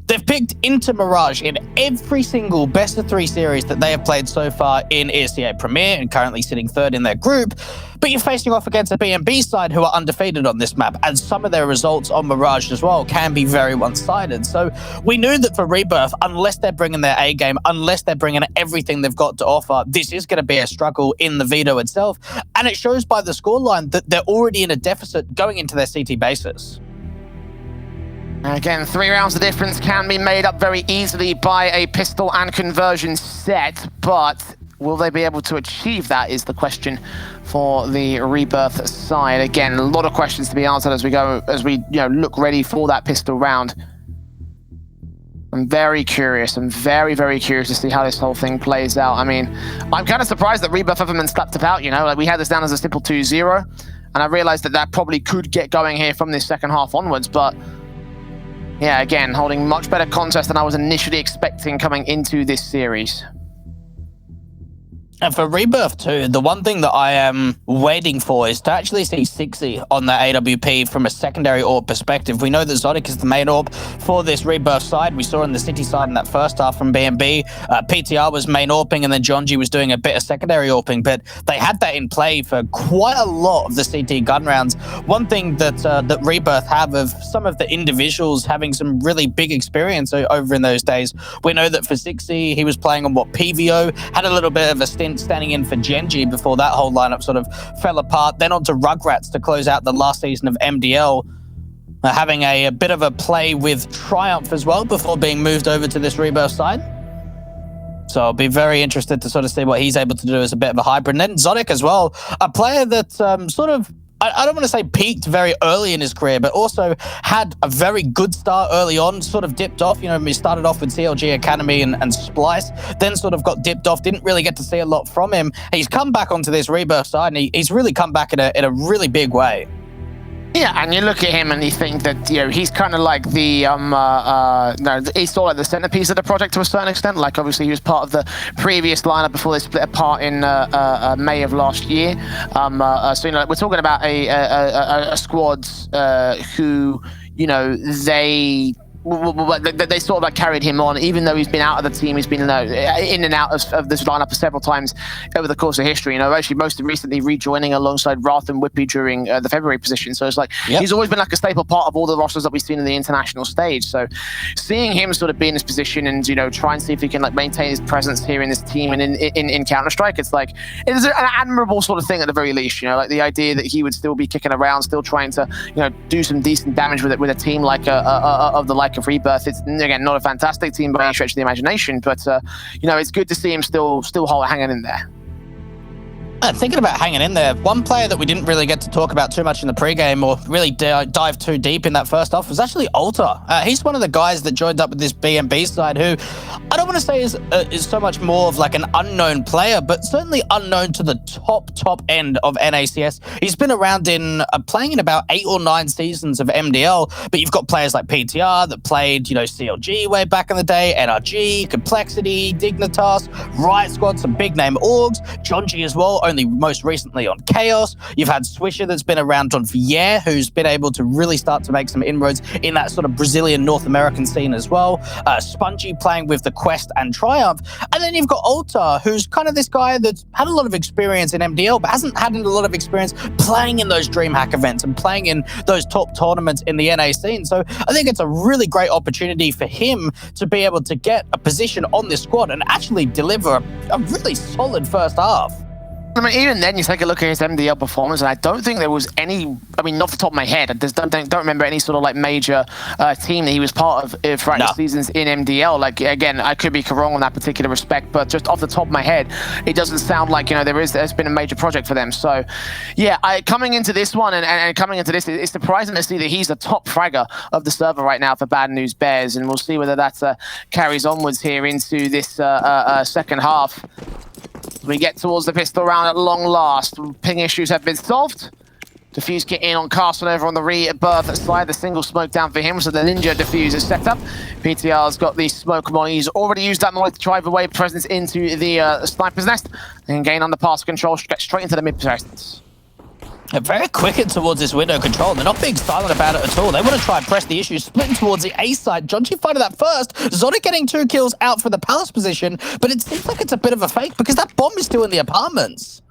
They've picked into Mirage in every single best-of-3 series that they have played so far in ESEA Premier and currently sitting third in their group. But you're facing off against a BNB side who are undefeated on this map, and some of their results on Mirage as well can be very one-sided. So we knew that for Rebirth, unless they're bringing their A game, unless they're bringing everything they've got to offer, this is going to be a struggle in the veto itself. And it shows by the scoreline that they're already in a deficit going into their CT basis. Again, 3 rounds of difference can be made up very easily by a pistol and conversion set, but will they be able to achieve that is the question for the Rebirth side. Again, a lot of questions to be answered as we go, as we look ready for that pistol round. I'm very curious. I'm very curious to see how this whole thing plays out. I mean, I'm kind of surprised that Rebirth haven't been slapped about, like we had this down as a simple 2-0, and I realized that probably could get going here from this second half onwards, but yeah, again, holding much better contest than I was initially expecting coming into this series. And for Rebirth too, the one thing that I am waiting for is to actually see Sixy on the AWP from a secondary AWP perspective. We know that Zodic is the main AWP for this Rebirth side. We saw on the City side in that first half from BNB. PTR was main AWPing, and then Jonji was doing a bit of secondary AWPing, but they had that in play for quite a lot of the CT gun rounds. One thing that that Rebirth have of some of the individuals having some really big experience over in those days. We know that for Sixy, he was playing on PVO, had a little bit of a stint standing in for Genji before that whole lineup sort of fell apart. Then on to Rugrats to close out the last season of MDL, having a bit of a play with Triumph as well before being moved over to this Rebirth side. So I'll be very interested to sort of see what he's able to do as a bit of a hybrid. And then Zodic as well, a player that sort of, I don't want to say peaked very early in his career, but also had a very good start early on, sort of dipped off. He started off with CLG Academy and Splice, then sort of got dipped off, didn't really get to see a lot from him. He's come back onto this Rebirth side, and he's really come back in a really big way. Yeah, and you look at him and you think that, he's kind of like the, he's sort of like the centerpiece of the project to a certain extent. Like, obviously, he was part of the previous lineup before they split apart in May of last year. So, we're talking about a squad who, they sort of like carried him on, even though he's been out of the team. He's been in and out of this lineup several times over the course of history. Actually most recently rejoining alongside Wrath and Whippy during the February position. So it's like he's always been like a staple part of all the rosters that we've seen in the international stage. So seeing him sort of be in this position and try and see if he can like maintain his presence here in this team and in Counter-Strike, it's like it is an admirable sort of thing at the very least. Like the idea that he would still be kicking around, still trying to do some decent damage with a team like of the like of Rebirth. It's again not a fantastic team by any stretch of the imagination, but it's good to see him still hanging in there. Thinking about hanging in there, one player that we didn't really get to talk about too much in the pregame or really dive too deep in that first half was actually Alter. He's one of the guys that joined up with this BNB side who I don't want to say is so much more of like an unknown player, but certainly unknown to the top end of NACS. He's been around in playing in about 8 or 9 seasons of MDL, but you've got players like PTR that played, CLG way back in the day, NRG, Complexity, Dignitas, Riot Squad, some big name orgs, Jonji as well, only most recently on Chaos. You've had Swisher that's been around on Vier, who's been able to really start to make some inroads in that sort of Brazilian North American scene as well. Spongy playing with the Quest and Triumph. And then you've got Alta, who's kind of this guy that's had a lot of experience in MDL, but hasn't had a lot of experience playing in those DreamHack events and playing in those top tournaments in the NA scene. So I think it's a really great opportunity for him to be able to get a position on this squad and actually deliver a really solid first half. I mean, even then, you take a look at his MDL performance, and I don't think there was any, I mean, not off the top of my head, I just don't remember any sort of like major team that he was part of throughout the seasons in MDL. Like, again, I could be wrong on that particular respect, but just off the top of my head, it doesn't sound like, you know, there's been a major project for them. So, yeah, coming into this one and coming into this, it's surprising to see that he's the top fragger of the server right now for Bad News Bears, and we'll see whether that carries onwards here into this second half. We get towards the pistol round at long last. Ping issues have been solved. Defuse kit in on Carson over on the Rebirth side. The single smoke down for him, so the Ninja defuse is set up. PTR's got the smoke molly. He's already used that molly to drive away presence into the sniper's nest and gain underpass control, get straight into the mid presence. They're very quick in towards this window control. They're not being silent about it at all. They want to try and press the issue, splitting towards the A side. Jonji fighting that first. Zodic getting 2 kills out for the Palace position, but it seems like it's a bit of a fake because that bomb is still in the apartments.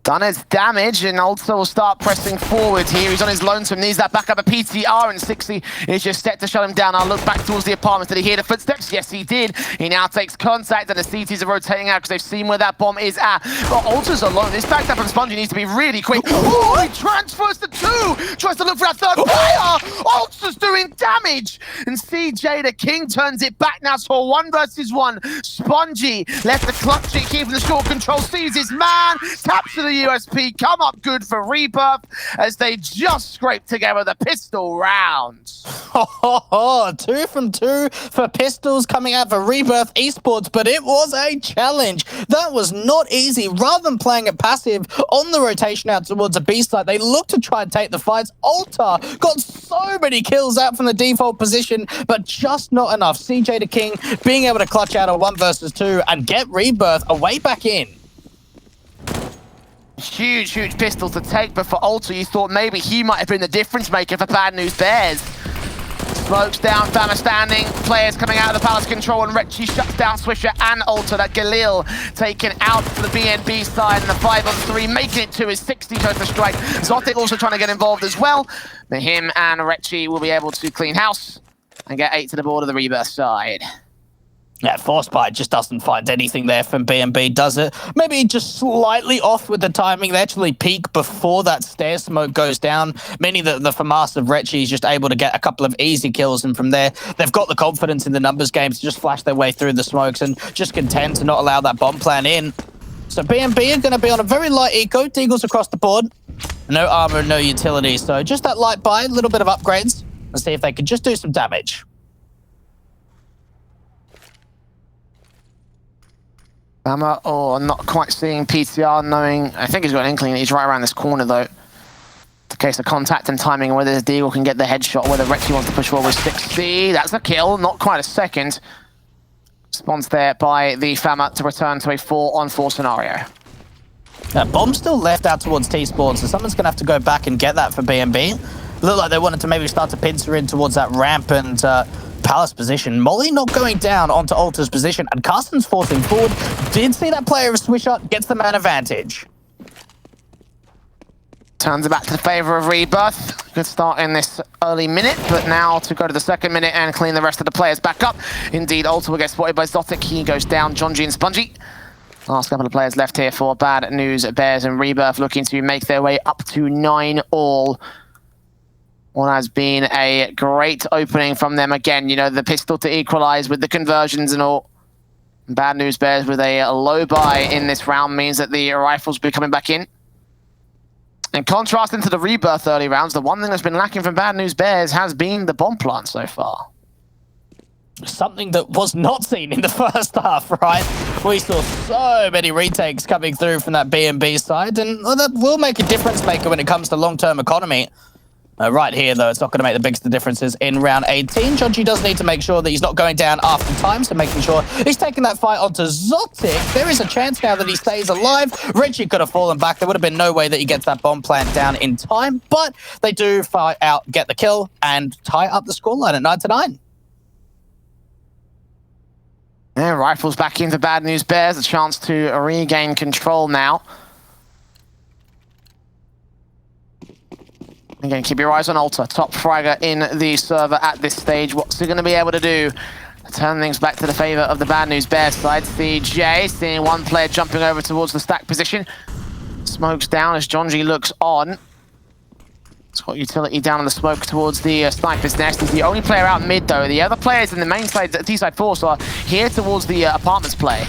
Done its damage, and also will start pressing forward here. He's on his lonesome, needs that backup. A PTR, and 60 is just set to shut him down. I'll look back towards the apartment. Did he hear the footsteps? Yes, he did. He now takes contact, and the CTs are rotating out because they've seen where that bomb is at. But Alta's alone. This backed up from Spongy needs to be really quick. Oh, he transfers to 2. Tries to look for that third player. Alta's doing damage, and CJ the King turns it back now to a 1 versus 1. Spongy left the clutch it here from the short control. Sees his man. Taps to the USP, come up good for Rebirth as they just scrape together the pistol rounds. 2 from 2 for pistols coming out for Rebirth Esports, but it was a challenge. That was not easy. Rather than playing it passive on the rotation out towards the B side, they looked to try and take the fights. Alta got so many kills out from the default position, but just not enough. CJ the King being able to clutch out a 1 versus 2 and get Rebirth away back in. Huge pistol to take, but for Alta, you thought maybe he might have been the difference maker for Bad News Bears. Smokes down, Fama standing, players coming out of the Palace control, and Retchi shuts down Swisher and Alta. That Galil taken out for the BNB side, and the 5-on-3 making it to his 60 tries to strike. Zotic also trying to get involved as well, but him and Retchi will be able to clean house and get 8 to the board of the Rebirth side. Yeah, Forcepite just doesn't find anything there from BNB, does it? Maybe just slightly off with the timing. They actually peak before that stair smoke goes down, meaning that the FAMAS of Retchi is just able to get a couple of easy kills, and from there, they've got the confidence in the numbers game to just flash their way through the smokes and just contend to not allow that bomb plan in. So BNB are going to be on a very light eco, deagles across the board. No armor, no utility, so just that light buy, a little bit of upgrades, and see if they can just do some damage. Not quite seeing PTR, knowing, I think he's got an inkling that he's right around this corner though. The case of contact and timing, whether this Deagle can get the headshot, whether Retchi wants to push forward with 60. That's a kill, not quite a second. Response there by the Fama to return to a 4-on-4 scenario. Bomb still left out towards T-Spawn, so someone's going to have to go back and get that for BNB. Looked like they wanted to maybe start to pincer in towards that ramp and Palace position. Molly not going down onto Alta's position, and Carson's forcing forward. Did see that player of Swisher, gets the man advantage. Turns it back to the favor of Rebirth. Good start in this early minute, but now to go to the second minute and clean the rest of the players back up. Indeed, Alta will get spotted by Zotic. He goes down, Jonji and Spongy. Last couple of players left here for Bad News Bears, and Rebirth looking to make their way up to 9 all. What has been a great opening from them again. You know, the pistol to equalize with the conversions and all. Bad News Bears with a low buy in this round means that the rifles will be coming back in. In contrast into the Rebirth early rounds, the one thing that's been lacking from Bad News Bears has been the bomb plant so far. Something that was not seen in the first half, right? We saw so many retakes coming through from that BNB side, and that will make a difference maker when it comes to long-term economy. Right here, though, it's not going to make the biggest of differences in round 18. Jonji does need to make sure that he's not going down after time, so making sure he's taking that fight onto Zotic. There is a chance now that he stays alive. Richie could have fallen back. There would have been no way that he gets that bomb plant down in time, but they do fight out, get the kill, and tie up the scoreline at 9-9. Yeah, Rifles back into Bad News Bears, a chance to regain control now. Again, keep your eyes on Alta, top fragger in the server at this stage. What's he going to be able to do to turn things back to the favor of the Bad News Bears side? CJ seeing one player jumping over towards the stack position. Smokes down as Jonji looks on. It's got utility down on the smoke towards the sniper's nest. He's the only player out mid, though. The other players in the main side, T-side force, are here towards the apartments play.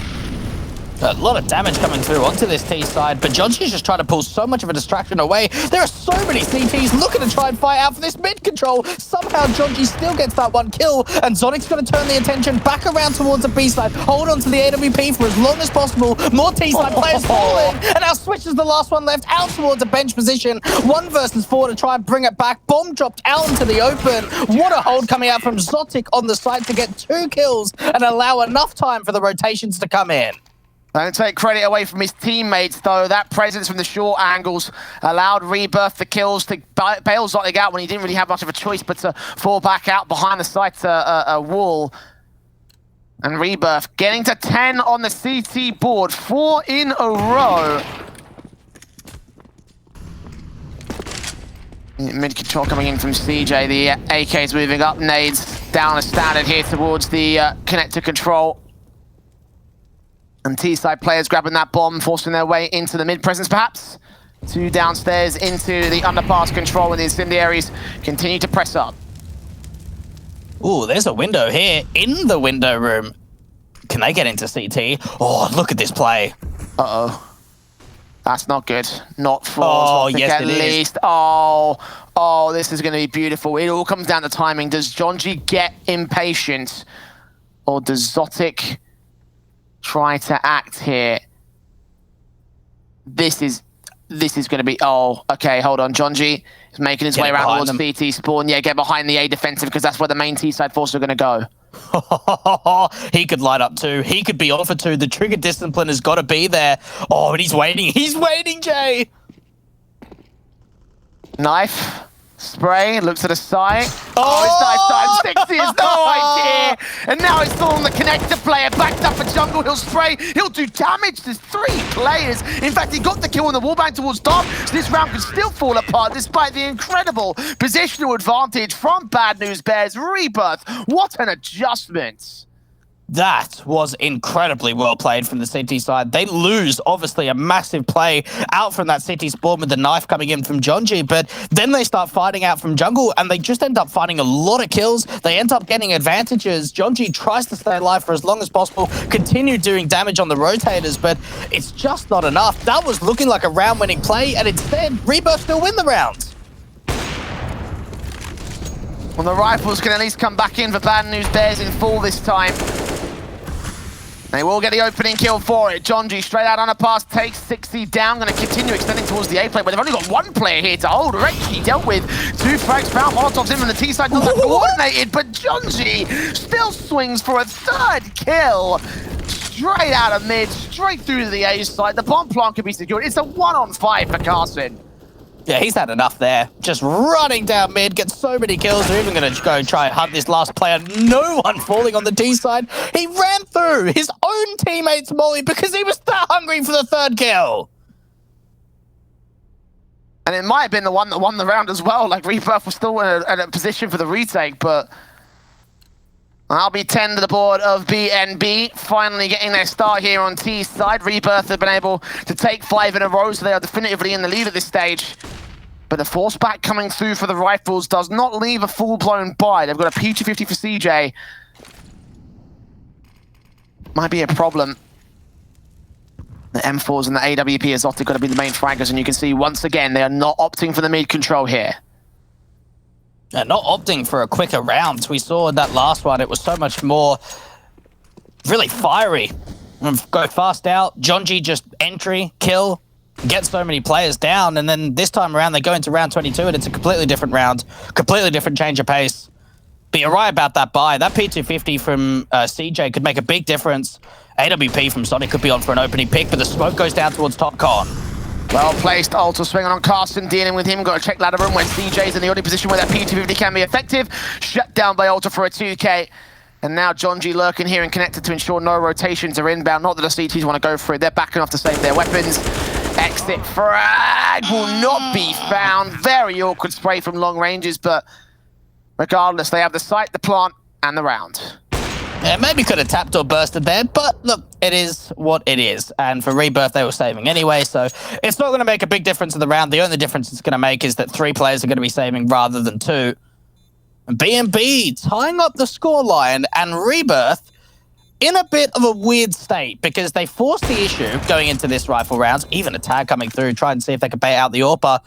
A lot of damage coming through onto this T side, but Jonji's just trying to pull so much of a distraction away. There are so many CTs looking to try and fight out for this mid control. Somehow Jonji still gets that one kill, and Zonic's going to turn the attention back around towards the B side. Hold on to the AWP for as long as possible. More T side players falling, and now switches the last one left out towards a bench position. 1 versus 4 to try and bring it back. Bomb dropped out into the open. What a hold coming out from Zotic on the side to get 2 kills and allow enough time for the rotations to come in. Don't take credit away from his teammates, though. That presence from the short angles allowed Rebirth the kills to bail Zotic out when he didn't really have much of a choice but to fall back out behind the site wall. And Rebirth getting to 10 on the CT board, 4 in a row. Mid control coming in from CJ. The AK is moving up. Nades down as standard here towards the connector control. And T-side players grabbing that bomb, forcing their way into the mid-presence, perhaps. 2 downstairs into the underpass control, and the incendiaries continue to press up. Ooh, there's a window here in the window room. Can they get into CT? Oh, look at this play. Uh-oh. That's not good. Not for Zotic yes, at least. This is going to be beautiful. It all comes down to timing. Does Jonji get impatient? Or does Zotic try to act here? This is going to be... Oh, okay, hold on. Jonji is making his way around towards CT spawn. Yeah, get behind the A defensive because that's where the main T-side forces are going to go. He could light up too. He could be on for 2. The trigger discipline has got to be there. Oh, and he's waiting. He's waiting, Jay. Knife. Spray, looks at the side. Oh, it's nice time. 60 has no idea. And now it's all on the connector player. Backed up a jungle, he'll spray. He'll do damage. There's 3 players. In fact, he got the kill on the wallbang towards top. So this round could still fall apart despite the incredible positional advantage from Bad News Bears. Rebirth, what an adjustment. That was incredibly well played from the CT side. They lose, obviously, a massive play out from that CT spawn with the knife coming in from Jonji, but then they start fighting out from jungle, and they just end up finding a lot of kills. They end up getting advantages. Jonji tries to stay alive for as long as possible, continue doing damage on the rotators, but it's just not enough. That was looking like a round-winning play, and instead, Rebirth still win the round. Well, the Rifles can at least come back in for Bad News Bears in full this time. They will get the opening kill for it. Jonji straight out on a pass, takes 60 down. Going to continue extending towards the A play, but they've only got 1 player here to hold. Reggie dealt with 2 frags, found Molotovs in from the T side, not that coordinated, but Jonji still swings for a 3rd kill. Straight out of mid, straight through to the A side. The bomb plant can be secured. It's a 1-on-5 for Carson. Yeah, he's had enough there. Just running down mid, gets so many kills. They're even going to go try and hunt this last player. No one falling on the T side. He ran through his own teammate's molly because he was that hungry for the 3rd kill. And it might have been the one that won the round as well. Like, Rebirth was still in a position for the retake, but I'll be 10 to the board of BNB, finally getting their start here on T side. Rebirth have been able to take 5 in a row, so they are definitively in the lead at this stage. But the force back coming through for the Rifles does not leave a full-blown buy. They've got a P250 for CJ. Might be a problem. The M4s and the AWP is often going to be the main fraggers, and you can see once again they are not opting for the mid control here. Not opting for a quicker round. We saw in that last one, it was so much more really fiery. Go fast out. Jonji just entry, kill, get so many players down, and then this time around they go into round 22 and it's a completely different round, completely different change of pace. But you're right about that buy. That P250 from CJ could make a big difference. AWP from Sonic could be on for an opening pick, but the smoke goes down towards top con. Well placed, Ultra swinging on Carson, dealing with him. Got to check ladder room when CJ's in the only position where that P250 can be effective. Shut down by Ultra for a 2K. And now John G lurking here and connected to ensure no rotations are inbound. Not that the CTs want to go for it. They're backing off to save their weapons. Exit frag will not be found. Very awkward spray from long ranges, but regardless, they have the site, the plant, and the round. Yeah, maybe could have tapped or bursted there, but look, it is what it is. And for Rebirth, they were saving anyway, so it's not going to make a big difference in the round. The only difference it's going to make is that 3 players are going to be saving rather than 2. And BNB tying up the scoreline, and Rebirth in a bit of a weird state because they forced the issue going into this rifle round, even a tag coming through, try and see if they could bait out the AWPer.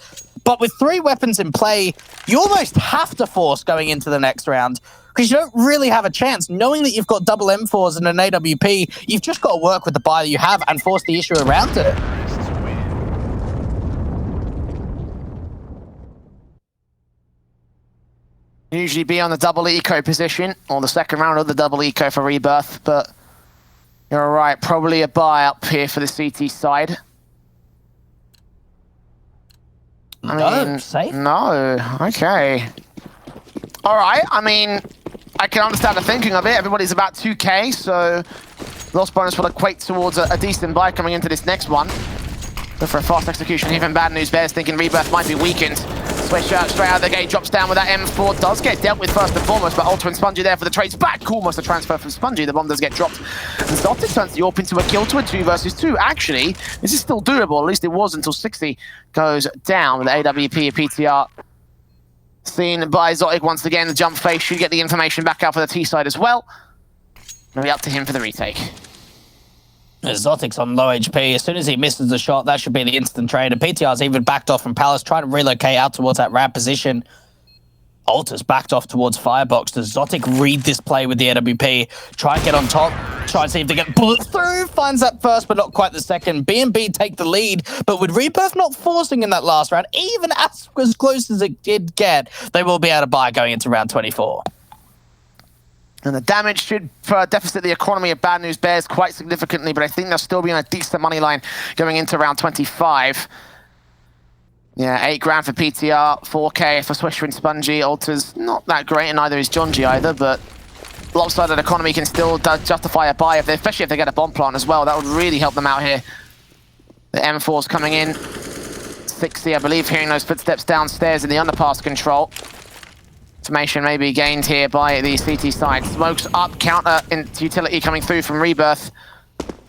But with 3 weapons in play, you almost have to force going into the next round because you don't really have a chance. Knowing that you've got double M4s and an AWP, you've just got to work with the buy that you have and force the issue around it. Usually be on the double eco position, or the second round of the double eco for Rebirth, but you're right, probably a buy up here for the CT side. Safe? No, okay. All right, I mean, I can understand the thinking of it. Everybody's about 2K, so loss bonus will equate towards a decent buy coming into this next one. But for a fast execution, even Bad News Bears thinking Rebirth might be weakened. Switch out straight out of the gate, drops down with that M4, does get dealt with first and foremost, but Ultra and Spongy there for the trades back. Almost a transfer from Spongy, the bomb does get dropped. And Zotic turns the AWP into a kill to a 2 versus 2. Actually, this is still doable, at least it was until 60 goes down with the AWP of PTR. Seen by Zotic once again, the jump face should get the information back out for the T side as well. Maybe up to him for the retake. Zotic's on low HP. As soon as he misses the shot, that should be the instant trade. And PTR's even backed off from Palace, trying to relocate out towards that ramp position. Alta's backed off towards Firebox. Does Zotic read this play with the AWP? Try and get on top. Try and see if they get bullet through. Finds that first, but not quite the second. BNB take the lead, but with Rebirth not forcing in that last round, even as close as it did get, they will be able to buy going into round 24. And the damage should deficit the economy of Bad News Bears quite significantly, but I think they'll still be on a decent money line going into round 25. Yeah, 8 grand for PTR, 4K for Swisher and Spongy. Ultra's not that great, and neither is John G either, but lopsided economy can still justify a buy, especially if they get a bomb plant as well. That would really help them out here. The M4's coming in. 60, I believe, hearing those footsteps downstairs in the underpass control. Information may be gained here by the CT side. Smokes up, counter into utility coming through from Rebirth.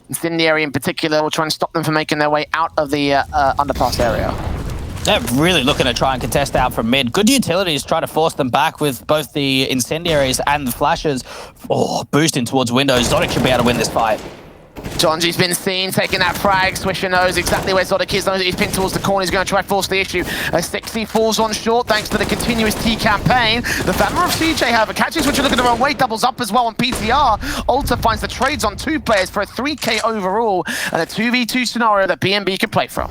Incendiary in particular will try and stop them from making their way out of the underpass area. They're really looking to try and contest out from mid. Good utilities try to force them back with both the incendiaries and the flashes. Oh, boosting towards windows. Zotic should be able to win this fight. John G's been seen taking that frag. Swisher knows exactly where Zotic is, knows that he's pinned towards the corner. He's going to try and force the issue. A 60 falls on short thanks to the continuous T campaign. The Fammer of CJ, however, catches Swisher looking the wrong way, doubles up as well on PTR. Ultra finds the trades on 2 players for a 3K overall and a 2v2 scenario that BNB can play from.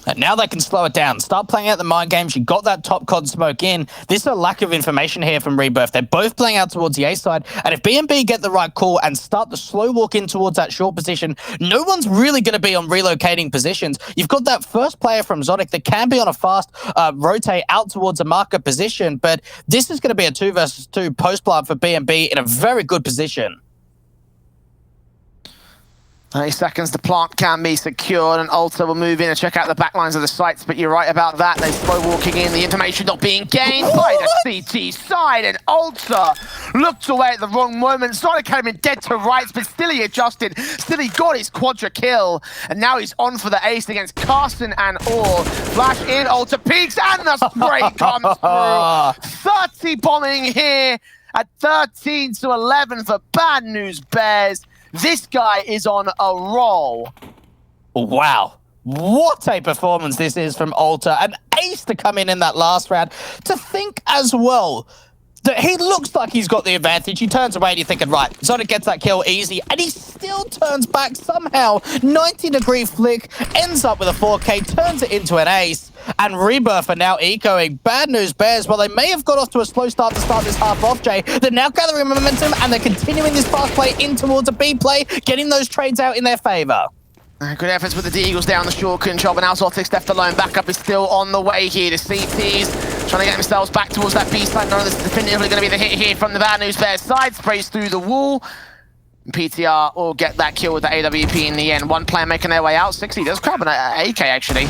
And now they can slow it down. Start playing out the mind games. You got that top COD smoke in. This is a lack of information here from Rebirth. They're both playing out towards the A side. And if BNB get the right call and start the slow walk in towards that short position, no one's really going to be on relocating positions. You've got that first player from Zotic that can be on a fast rotate out towards a marker position. But this is going to be a 2 versus 2 post plant for BNB in a very good position. 30 seconds, the plant can be secured, and Ultra will move in and check out the back lines of the sites, but you're right about that. They're slow walking in, the information not being gained by the CT side, and Ultra looked away at the wrong moment. Sonic had him in dead to rights, but still he adjusted, still he got his quadra kill, and now he's on for the ace against Carson and all. Flash in, Ultra peaks, and the spray comes through. 30 bombing here at 13-11 for Bad News Bears. This guy is on a roll. Wow. What a performance this is from Ultra. An ace to come in that last round. To think as well that he looks like he's got the advantage. He turns away and you're thinking, right, Zodic gets that kill easy, and he still turns back somehow. 90-degree flick, ends up with a 4K, turns it into an ace, and Rebirth are now ecoing. Bad news bears, while they may have got off to a slow start to start this half off, Jay, they're now gathering momentum, and they're continuing this fast play in towards a B play, getting those trades out in their favor. Good efforts with the Eagles down the short control, but now Zotic's left alone. Backup is still on the way here. The CTs trying to get themselves back towards that B side. None of this is definitively going to be the hit here from the Bad News Bears side. Sprays through the wall. PTR will get that kill with the AWP in the end. One player making their way out. 60 does grab an AK actually.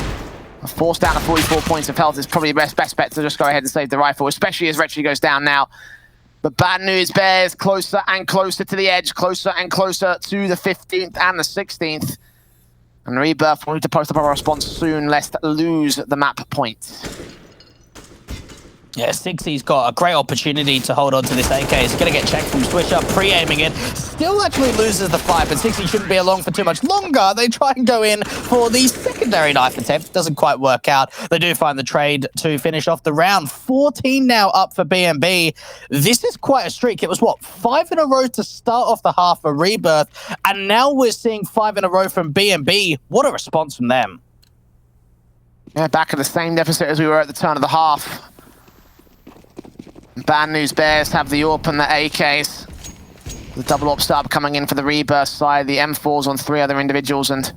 Forced down to 44 points of health is probably the best bet to just go ahead and save the rifle, especially as Retchy goes down now. But Bad News Bears closer and closer to the edge, closer and closer to the 15th and the 16th. And Rebirth will need to post up a response soon, lest lose the map points. Yeah, 60's got a great opportunity to hold on to this AK. He's going to get checked from Swisher, pre-aiming it. Still actually loses the fight, but 60 shouldn't be along for too much longer. They try and go in for the secondary knife attempt. Doesn't quite work out. They do find the trade to finish off the round. 14 now up for BNB. This is quite a streak. It was, what, 5 in a row to start off the half for Rebirth, and now we're seeing 5 in a row from BNB. What a response from them. Yeah, back at the same deficit as we were at the turn of the half. Bad News Bears have the AWP and the AKs. The double AWP start coming in for the Rebirth side. The M4s on 3 other individuals, and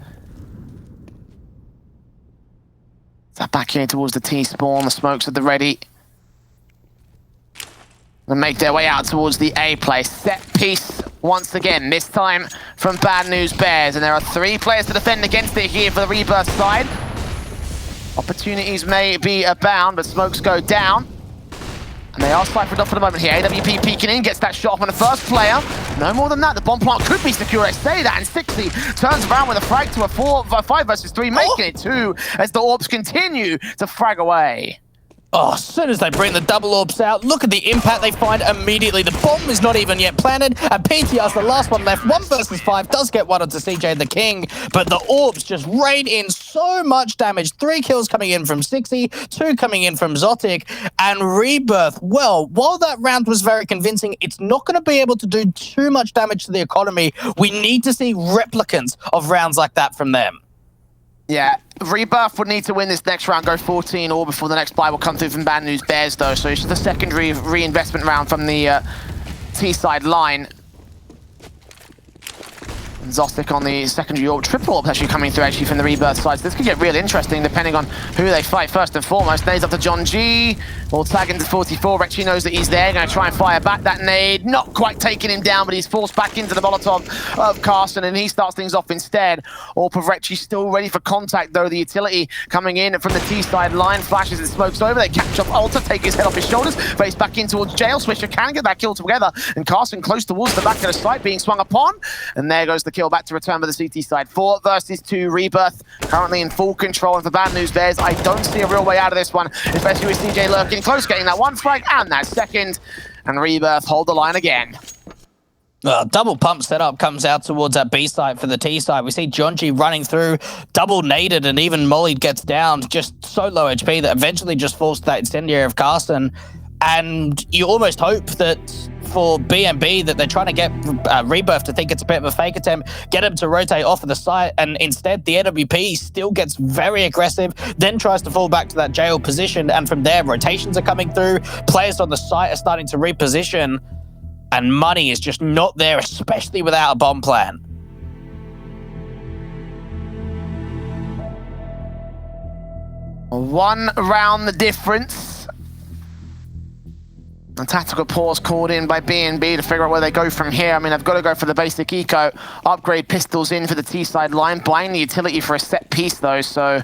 that back here towards the T spawn. The smokes at the ready. And make their way out towards the A place. Set piece once again, this time from Bad News Bears. And there are 3 players to defend against it here for the Rebirth side. Opportunities may be abound, but smokes go down. And they are cyphered off for the moment here. AWP peeking in, gets that shot off on the first player. No more than that, the bomb plant could be secure. I say that, and 60 turns around with a frag to a 5 versus 3, making it 2 as the AWPs continue to frag away. Oh, as soon as they bring the double AWPs out, look at the impact they find immediately. The bomb is not even yet planted, and PTR's the last one left. 1 versus 5 does get one onto CJ the King, but the AWPs just rain in so much damage. 3 kills coming in from 60, 2 coming in from Zotic, and Rebirth, well, while that round was very convincing, it's not going to be able to do too much damage to the economy. We need to see replicants of rounds like that from them. Yeah, Rebirth would need to win this next round, go 14 or before the next buy will come through from Bad News Bears though, so it's just a secondary reinvestment round from the T-side line. And Zotic on the secondary AWP, triple AWP actually coming through actually from the Rebirth side, so this could get real interesting depending on who they fight first and foremost. Nades up to John G, will tag into 44, Retchy knows that he's there, going to try and fire back that nade, not quite taking him down, but he's forced back into the Molotov of Carson, and he starts things off instead. AWP of Retchy still ready for contact though, the utility coming in from the T-side line, flashes and smokes over, they catch up Alter, take his head off his shoulders, face back in towards jail, Swisher can get that kill together, and Carson close towards the back of the site, being swung upon, and there goes the kill back to return by the CT side. 4 versus 2, Rebirth currently in full control of the Bad News Bears. I don't see a real way out of this one, especially with CJ lurking close, getting that 1 frag and that second, and Rebirth hold the line again. Double pump setup comes out towards that B side for the T side. We see John G running through, double naded, and even Molly gets down, just so low HP that eventually just falls to that incendiary of Carson. And you almost hope that for BNB that they're trying to get Rebirth to think it's a bit of a fake attempt, get him to rotate off of the site, and instead the AWP still gets very aggressive, then tries to fall back to that jail position, and from there rotations are coming through, players on the site are starting to reposition, and money is just not there, especially without a bomb plan. One round the difference. A tactical pause called in by BNB to figure out where they go from here. I mean, they've got to go for the basic eco, upgrade pistols in for the T-side line, buying the utility for a set piece though, so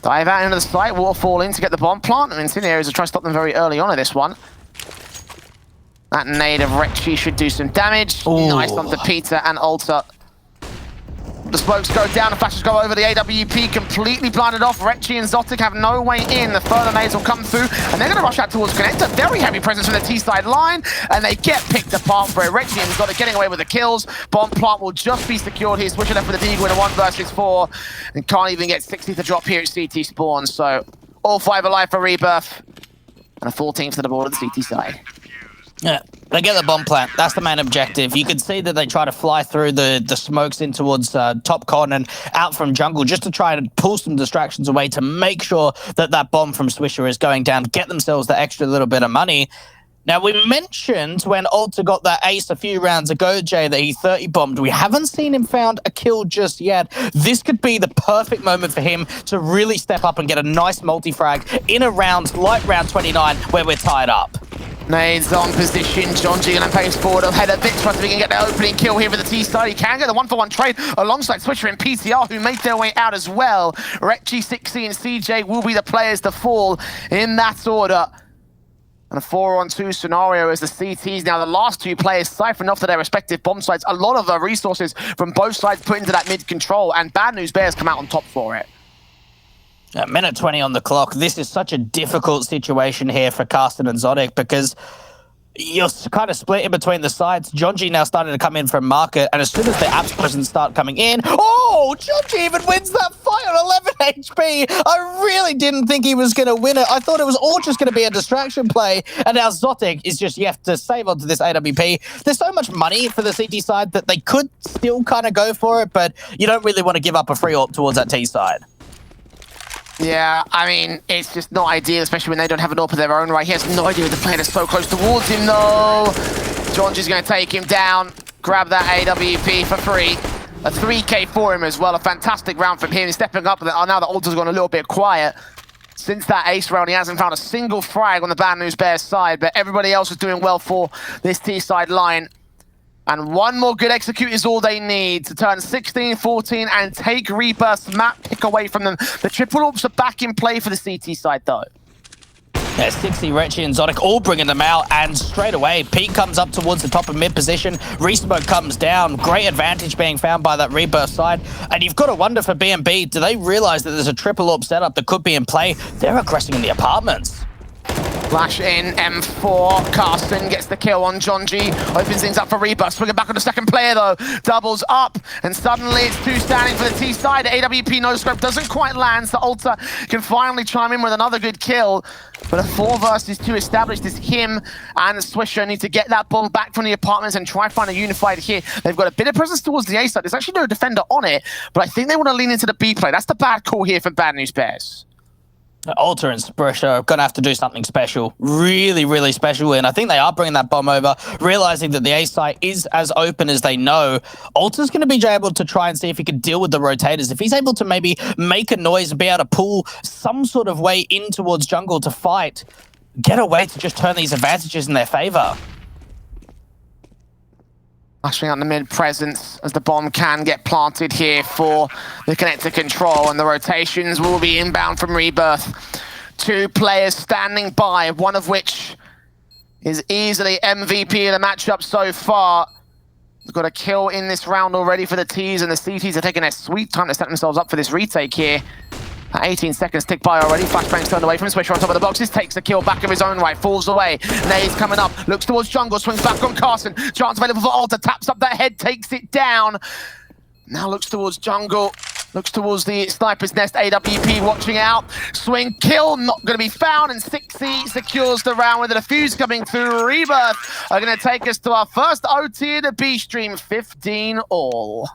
dive out into the site, waterfall in to get the bomb plant, and Incendiaries will try to stop them very early on in this one. That nade of Retchy should do some damage. Ooh. Nice onto Peter and Alter. The smokes go down, the flashes go over, the AWP completely blinded off. Retchy and Zotic have no way in. The further nades will come through, and they're going to rush out towards Connector. Very heavy presence from the T-side line, and they get picked apart for it. Retchy and Zotic getting away with the kills. Bomb plant will just be secured here. Swisher left with the Deagle in a 1 versus 4, and can't even get 60 to drop here at CT spawn. So all 5 alive for Rebirth. And a 14th to the board at the CT side. Yeah, they get the bomb plant. That's the main objective. You can see that they try to fly through the smokes in towards top con and out from jungle just to try and pull some distractions away to make sure that that bomb from Swisher is going down, get themselves the extra little bit of money. Now, we mentioned when Alter got that ace a few rounds ago, Jay, that he 30 bombed. We haven't seen him found a kill just yet. This could be the perfect moment for him to really step up and get a nice multi-frag in a round like round 29 where we're tied up. Nades on position. Jonji going to pace forward. He'll head a bit trying to he can get the opening kill here with the T side. He can get the 1-for-1 trade alongside Swisher and PTR, who made their way out as well. Recchi, 60 and CJ will be the players to fall in that order. And a 4-on-2 scenario as the CTs now, the last two players siphoned off to their respective bomb sites. A lot of resources from both sides put into that mid control, and Bad News Bears come out on top for it. A minute 20 on the clock. This is such a difficult situation here for Carsten and Zodic because you're kind of split in between the sides. Jonji now starting to come in from market, and as soon as the apps presence start coming in, oh, Jonji even wins that fight on 11 HP. I really didn't think he was going to win it. I thought it was all just going to be a distraction play, and now Zotic is just, you have to save onto this AWP. There's so much money for the CT side that they could still kind of go for it, but you don't really want to give up a free AWP towards that T side. Yeah, I mean, it's just not ideal, especially when they don't have an AWP of their own right. He has no idea the player is so close towards him, though. Jonji's going to take him down, grab that AWP for free. A 3K for him as well, a fantastic round from him. He's stepping up, now that Alter's gone a little bit quiet. Since that ace round, he hasn't found a single frag on the Bad News Bears side, but everybody else is doing well for this T-side line. And one more good execute is all they need to turn 16-14 and take Rebirth's map pick away from them. The triple AWPs are back in play for the CT side, though. Yeah, 60, Recchi, and Zodic all bringing them out, and straight away, Pete comes up towards the top of mid position, Resmoke comes down, great advantage being found by that Rebirth side, and you've got to wonder for BNB, do they realize that there's a triple AWP setup that could be in play? They're aggressing in the apartments. Flash in, M4, Carsten gets the kill on Jonji, opens things up for Rebirth, swinging back on the second player though, doubles up, and suddenly it's two standing for the T side. AWP no scope doesn't quite land, so Alter can finally chime in with another good kill, but a 4 versus 2 established is him and Swisher need to get that ball back from the apartments and try find a unified here. They've got a bit of presence towards the A side, there's actually no defender on it, but I think they want to lean into the B play. That's the bad call here from Bad News Bears. Alter and Swisher are going to have to do something special. Really, really special. And I think they are bringing that bomb over, realizing that the A site is as open as they know. Alter's going to be able to try and see if he can deal with the rotators. If he's able to maybe make a noise and be able to pull some sort of way in towards jungle to fight, get a way to just turn these advantages in their favor. Flashing out the mid presence as the bomb can get planted here for the connector control, and the rotations will be inbound from Rebirth. 2 players standing by, one of which is easily MVP of the matchup so far. He's got a kill in this round already for the T's, and the CTs are taking their sweet time to set themselves up for this retake here. 18 seconds tick by already. Flashbang's turned away from Swisher on top of the boxes. Takes the kill back of his own right. Falls away. Nade's coming up. Looks towards jungle. Swings back on Carson. Chance available for Alter. Taps up that head. Takes it down. Now looks towards jungle. Looks towards the sniper's nest. AWP watching out. Swing kill. Not going to be found. And 6C secures the round with a defuse coming through. Rebirth are going to take us to our first OT in the B stream. 15 all.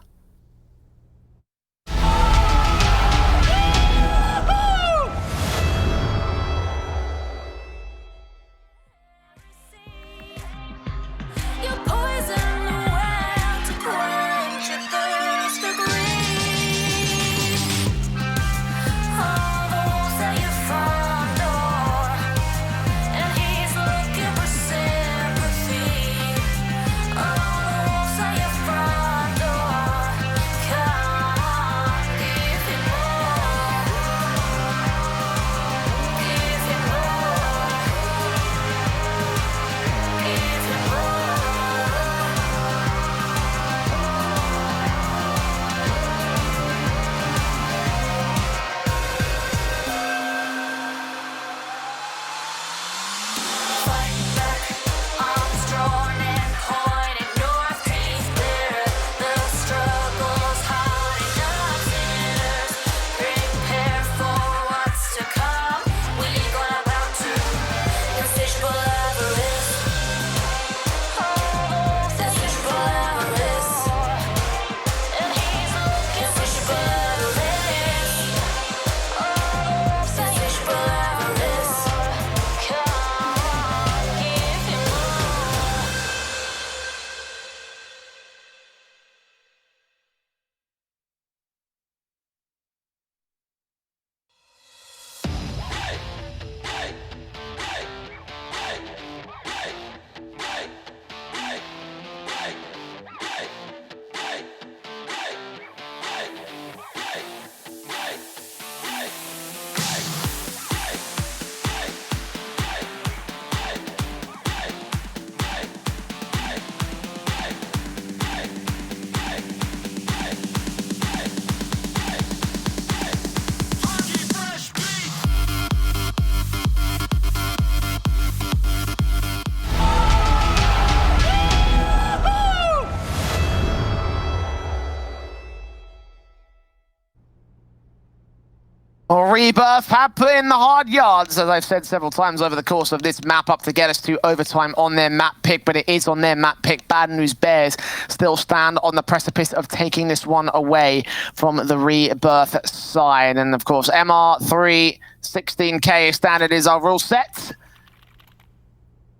Well, Rebirth have put in the hard yards, as I've said several times over the course of this map, up to get us to overtime on their map pick, but it is on their map pick. Bad News Bears still stand on the precipice of taking this one away from the Rebirth side. And of course, MR3 16K standard is our rule set.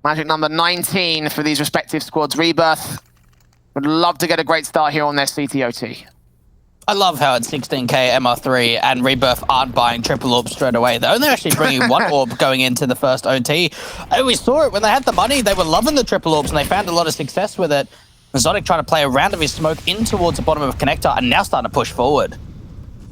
Magic number 19 for these respective squads. Rebirth would love to get a great start here on their CTOT. I love how at 16k MR3 and Rebirth aren't buying triple orb straight away. They're only actually bringing one orb going into the first OT. And we saw it when they had the money. They were loving the triple orbs and they found a lot of success with it. Zodic trying to play a round of his smoke in towards the bottom of Connector and now starting to push forward.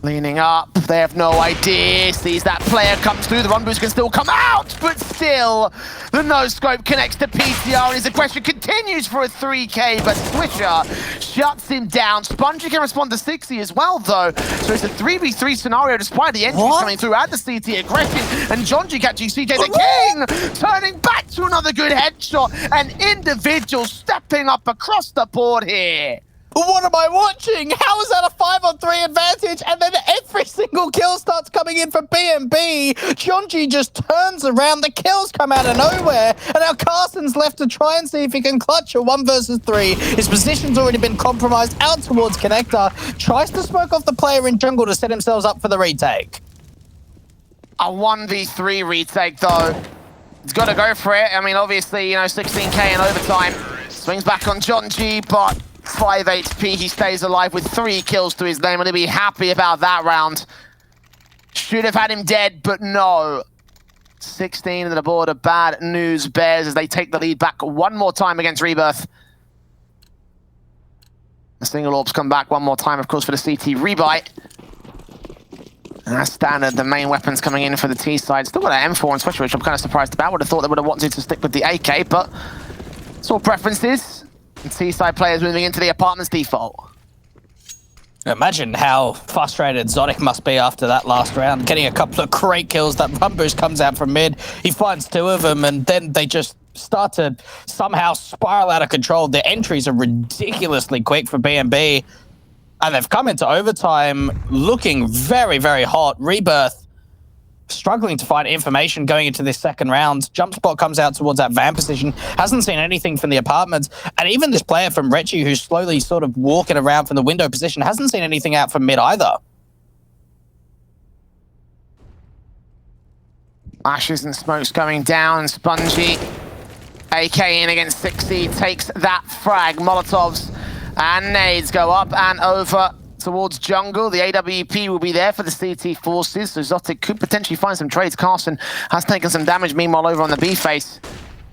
Leaning up, they have no idea, sees that player comes through, the run boost can still come out, but still, the no-scope connects to PTR, and his aggression continues for a 3K, but Swisher shuts him down. Spongy can respond to 60 as well, though, so it's a 3v3 scenario despite the entries coming through at the CT aggression, and Jonji catching CJ the King, turning back to another good headshot, and Individual stepping up across the board here. What am I watching? How is that a 5-on-3 advantage? And then every single kill starts coming in for BNB. Jonji just turns around. The kills come out of nowhere. And now Carson's left to try and see if he can clutch a 1 versus 3. His position's already been compromised out towards Connector. Tries to smoke off the player in jungle to set themselves up for the retake. A 1v3 retake, though. He's got to go for it. I mean, obviously, you know, 16k in overtime. Swings back on Jonji, but 5 HP, he stays alive with 3 kills to his name, and he'll be happy about that round. Should have had him dead, but no. 16 to the board of Bad News Bears as they take the lead back one more time against Rebirth. The single orbs come back one more time, of course, for the CT rebite. And that's standard, the main weapons coming in for the T side. Still got an M4 and Switcher, which I'm kind of surprised about. Would have thought they would have wanted to stick with the AK, but it's all preferences. And T-side players moving into the apartment's default. Imagine how frustrated Zodic must be after that last round. Getting a couple of great kills, that run boost comes out from mid. He finds 2 of them, and then they just start to somehow spiral out of control. The entries are ridiculously quick for BNB. And they've come into overtime looking very, very hot. Rebirth struggling to find information going into this second round. Jump spot comes out towards that van position. Hasn't seen anything from the apartments. And even this player from Rechi, who's slowly sort of walking around from the window position, hasn't seen anything out from mid either. Ashes and smokes going down. Spongy, AK in against 60, takes that frag. Molotovs and nades go up and over towards jungle. The AWP will be there for the CT forces, so Zotic could potentially find some trades. Carson has taken some damage, meanwhile over on the B face.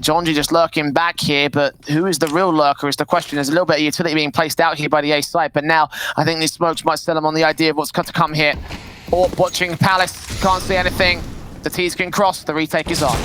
Jonji just lurking back here, but who is the real lurker is the question. There's a little bit of utility being placed out here by the A site, but now I think these smokes might sell them on the idea of what's got to come here. Orp watching Palace, can't see anything. The T's can cross, the retake is on.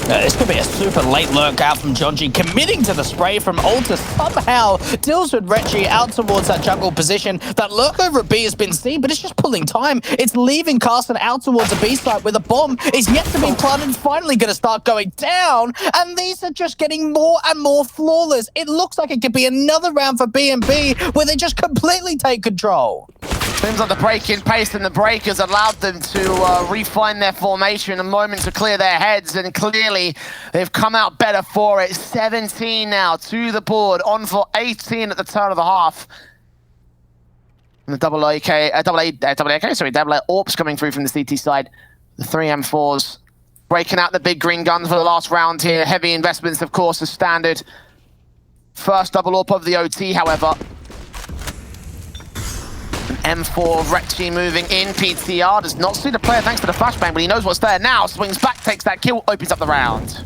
This could be a super late lurk out from Jonji, committing to the spray from Alta. Somehow deals with Rechi out towards that jungle position. That lurk over at B has been seen, but it's just pulling time. It's leaving Carson out towards a B site where the bomb is yet to be planted, finally going to start going down. And these are just getting more and more flawless. It looks like it could be another round for B&B where they just completely take control. Seems like the break-in pace and the breakers allowed them to refine their formation, a moment to clear their heads, and clearly they've come out better for it. 17 now to the board, on for 18 at the turn of the half. And the double A AWPs coming through from the CT side. The 3 M4s breaking out the big green guns for the last round here. Heavy investments, of course, as standard. First double AWP of the OT, however. M4 Rechi moving in. PTR does not see the player thanks to the flashbang, but he knows what's there now. Swings back, takes that kill, opens up the round.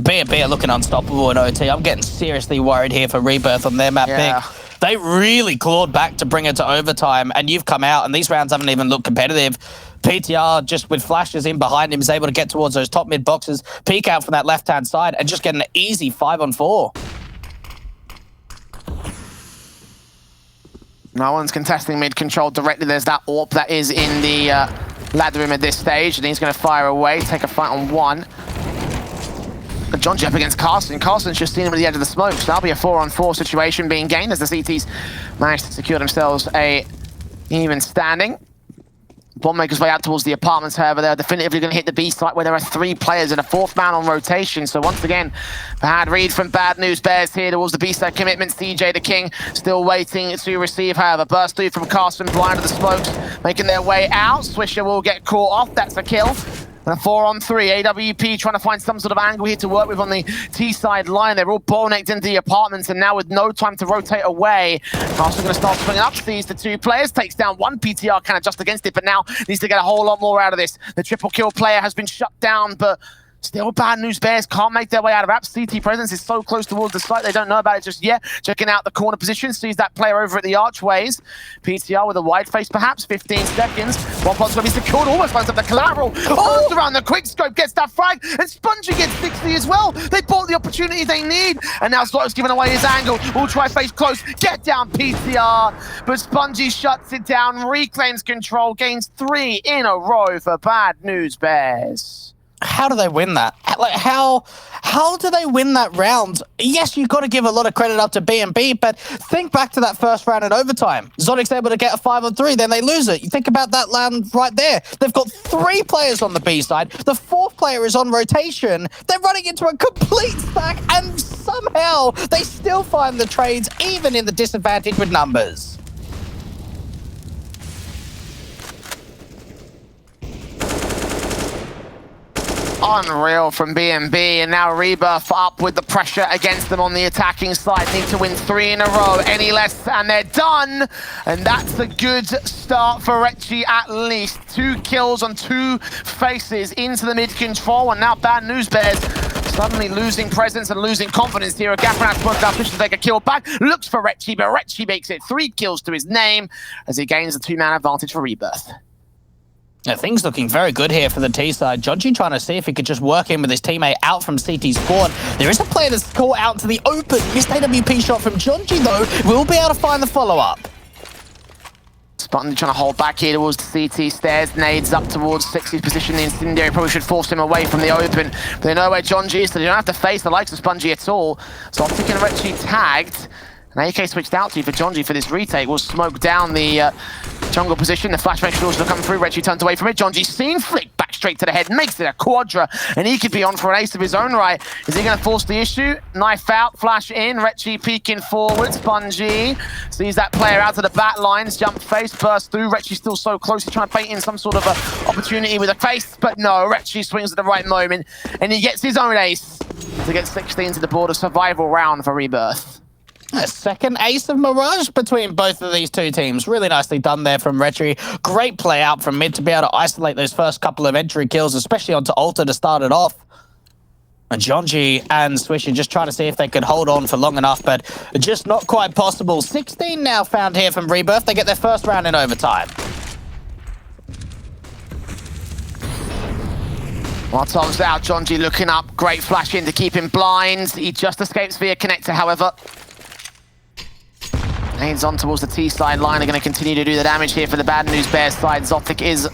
B&B are looking unstoppable in OT. I'm getting seriously worried here for Rebirth on their map pick. They really clawed back to bring it to overtime, and you've come out, and these rounds haven't even looked competitive. PTR, just with flashes in behind him, is able to get towards those top mid boxes, peek out from that left-hand side, and just get an easy 5-on-4. No one's contesting mid-control directly. There's that AWP that is in the ladder room at this stage, and he's going to fire away, take a fight on one. But Jonji up against Carson. Carson's just seen him at the edge of the smoke, so that'll be a 4-on-4 situation being gained as the CTs manage to secure themselves a even standing. Bomb makers way out towards the apartments, however, they're definitively going to hit the B site where there are 3 players and a 4th man on rotation. So once again, bad read from Bad News Bears here towards the B site commitment. CJ the King still waiting to receive, however. Burst through from Carson, blind of the smokes, making their way out. Swisher will get caught off. That's a kill. And a 4-on-3, AWP trying to find some sort of angle here to work with on the T-side line. They're all bottlenecked into the apartments, and now with no time to rotate away, Carson going to start swinging up, sees the 2 players, takes down 1 PTR kind of just against it, but now needs to get a whole lot more out of this. The triple kill player has been shut down, but still Bad News Bears can't make their way out of Apps. CT presence is so close towards the site, they don't know about it just yet. Checking out the corner position, sees that player over at the archways. PTR with a wide face perhaps, 15 seconds. One pot's going to be secured, almost finds up the collateral. Burst around the quick scope, gets that frag, and Spongy gets 60 as well. They bought the opportunity they need, and now Zlot's giving away his angle. Will try face close, get down PTR, but Spongy shuts it down, reclaims control, gains 3 in a row for Bad News Bears. How do they win that? Like, how do they win that round? Yes, you've got to give a lot of credit up to B&B, but think back to that first round in overtime. Zodic's able to get a 5-on-3, then they lose it. You think about that round right there. They've got 3 players on the B side. The 4th player is on rotation. They're running into a complete stack, and somehow they still find the trades, even in the disadvantage with numbers. Unreal from B&B, and now Rebirth up with the pressure against them on the attacking side. Need to win 3 in a row, any less and they're done. And that's a good start for Recchi at least. 2 kills on 2 faces into the mid-control, and now Bad News Bears suddenly losing presence and losing confidence here. A Gaffernath spoke out, pushes to take a kill back, looks for Recchi, but Recchi makes it 3 kills to his name as he gains the 2-man advantage for Rebirth. Now, things looking very good here for the T side. Jonji trying to see if he could just work in with his teammate out from CT spawn. There is a player that's caught out to the open. Missed AWP shot from Jonji, though. Will be able to find the follow-up. Spongy trying to hold back here towards the CT stairs. Nades up towards 60's position. The Incendiary probably should force him away from the open. But they know where Jonji is, so they don't have to face the likes of Spongy at all. So I'm thinking Recchi tagged. And AK switched out to you for Jonji for this retake. Will smoke down the jungle position. The flashbang should also come through. Recchi turns away from it. Jonji seen, flick back straight to the head, makes it a quadra, and he could be on for an ace of his own right. Is he going to force the issue? Knife out, flash in. Recchi peeking forward. Spongy sees that player out to the back lines. Jump face, burst through. Recchi still so close. He's trying to bait in some sort of a opportunity with a face, but no. Recchi swings at the right moment, and he gets his own ace to get 16 to the board. A survival round for Rebirth. A second ace of Mirage between both of these 2 teams. Really nicely done there from Retri. Great play out from mid to be able to isolate those first couple of entry kills, especially onto Alta to start it off. And Jonji and Swisher just trying to see if they could hold on for long enough, but just not quite possible. 16 now found here from Rebirth. They get their first round in overtime. While Tom's out, Jonji looking up. Great flash in to keep him blind. He just escapes via connector, however. Aids on towards the T-side line. Are going to continue to do the damage here for the Bad News Bears side. Zotic is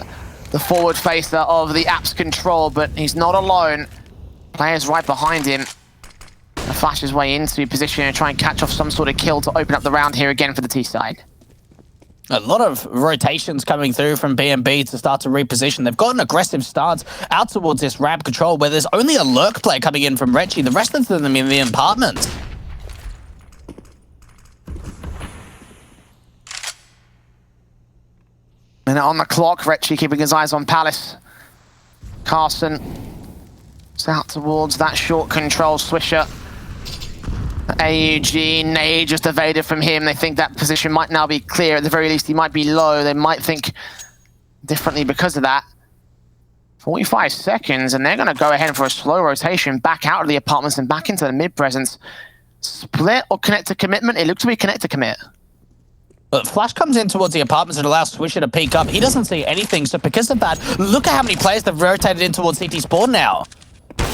the forward facer of the Apps control, but he's not alone. Players right behind him. Flash his way into position and try and catch off some sort of kill to open up the round here again for the T-side. A lot of rotations coming through from B&B to start to reposition. They've got an aggressive stance out towards this ramp control where there's only a lurk player coming in from Recchi. The rest of them in the apartments. Minute on the clock, Recchi keeping his eyes on Palace. Carson is out towards that short control swisher. AUG, Nade just evaded from him. They think that position might now be clear. At the very least, he might be low. They might think differently because of that. 45 seconds, and they're going to go ahead for a slow rotation back out of the apartments and back into the mid-presence. Split or connect to commitment? It looks to be connect to commit. But Flash comes in towards the apartments and allows Swisher to peek up. He doesn't see anything, so because of that, look at how many players they've rotated in towards CT spawn now.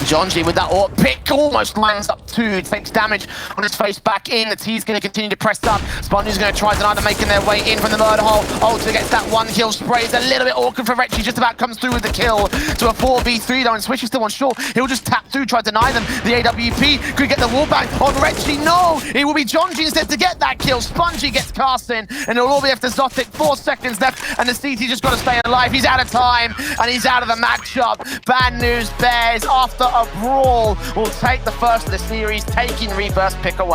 Jonji with that AWP pick almost lands up two, takes damage on his face back in. The T's going to continue to press up. Spondy's going to try to making their way in from the murder hole. Ultra gets that one kill spray. It's a little bit awkward for Retchy, just about comes through with the kill to a 4v3 though, and Swish is still on short. He'll just tap through, try to deny them. The AWP could get the wallbang on Retchy. No, it will be Jonji instead to get that kill. Spongy gets cast in, and it'll all be after Zotic. 4 seconds left, and the CT just got to stay alive. He's out of time, and he's out of the matchup. Bad news bears, after a brawl, will take the first of the series, taking Rebirth's pick away.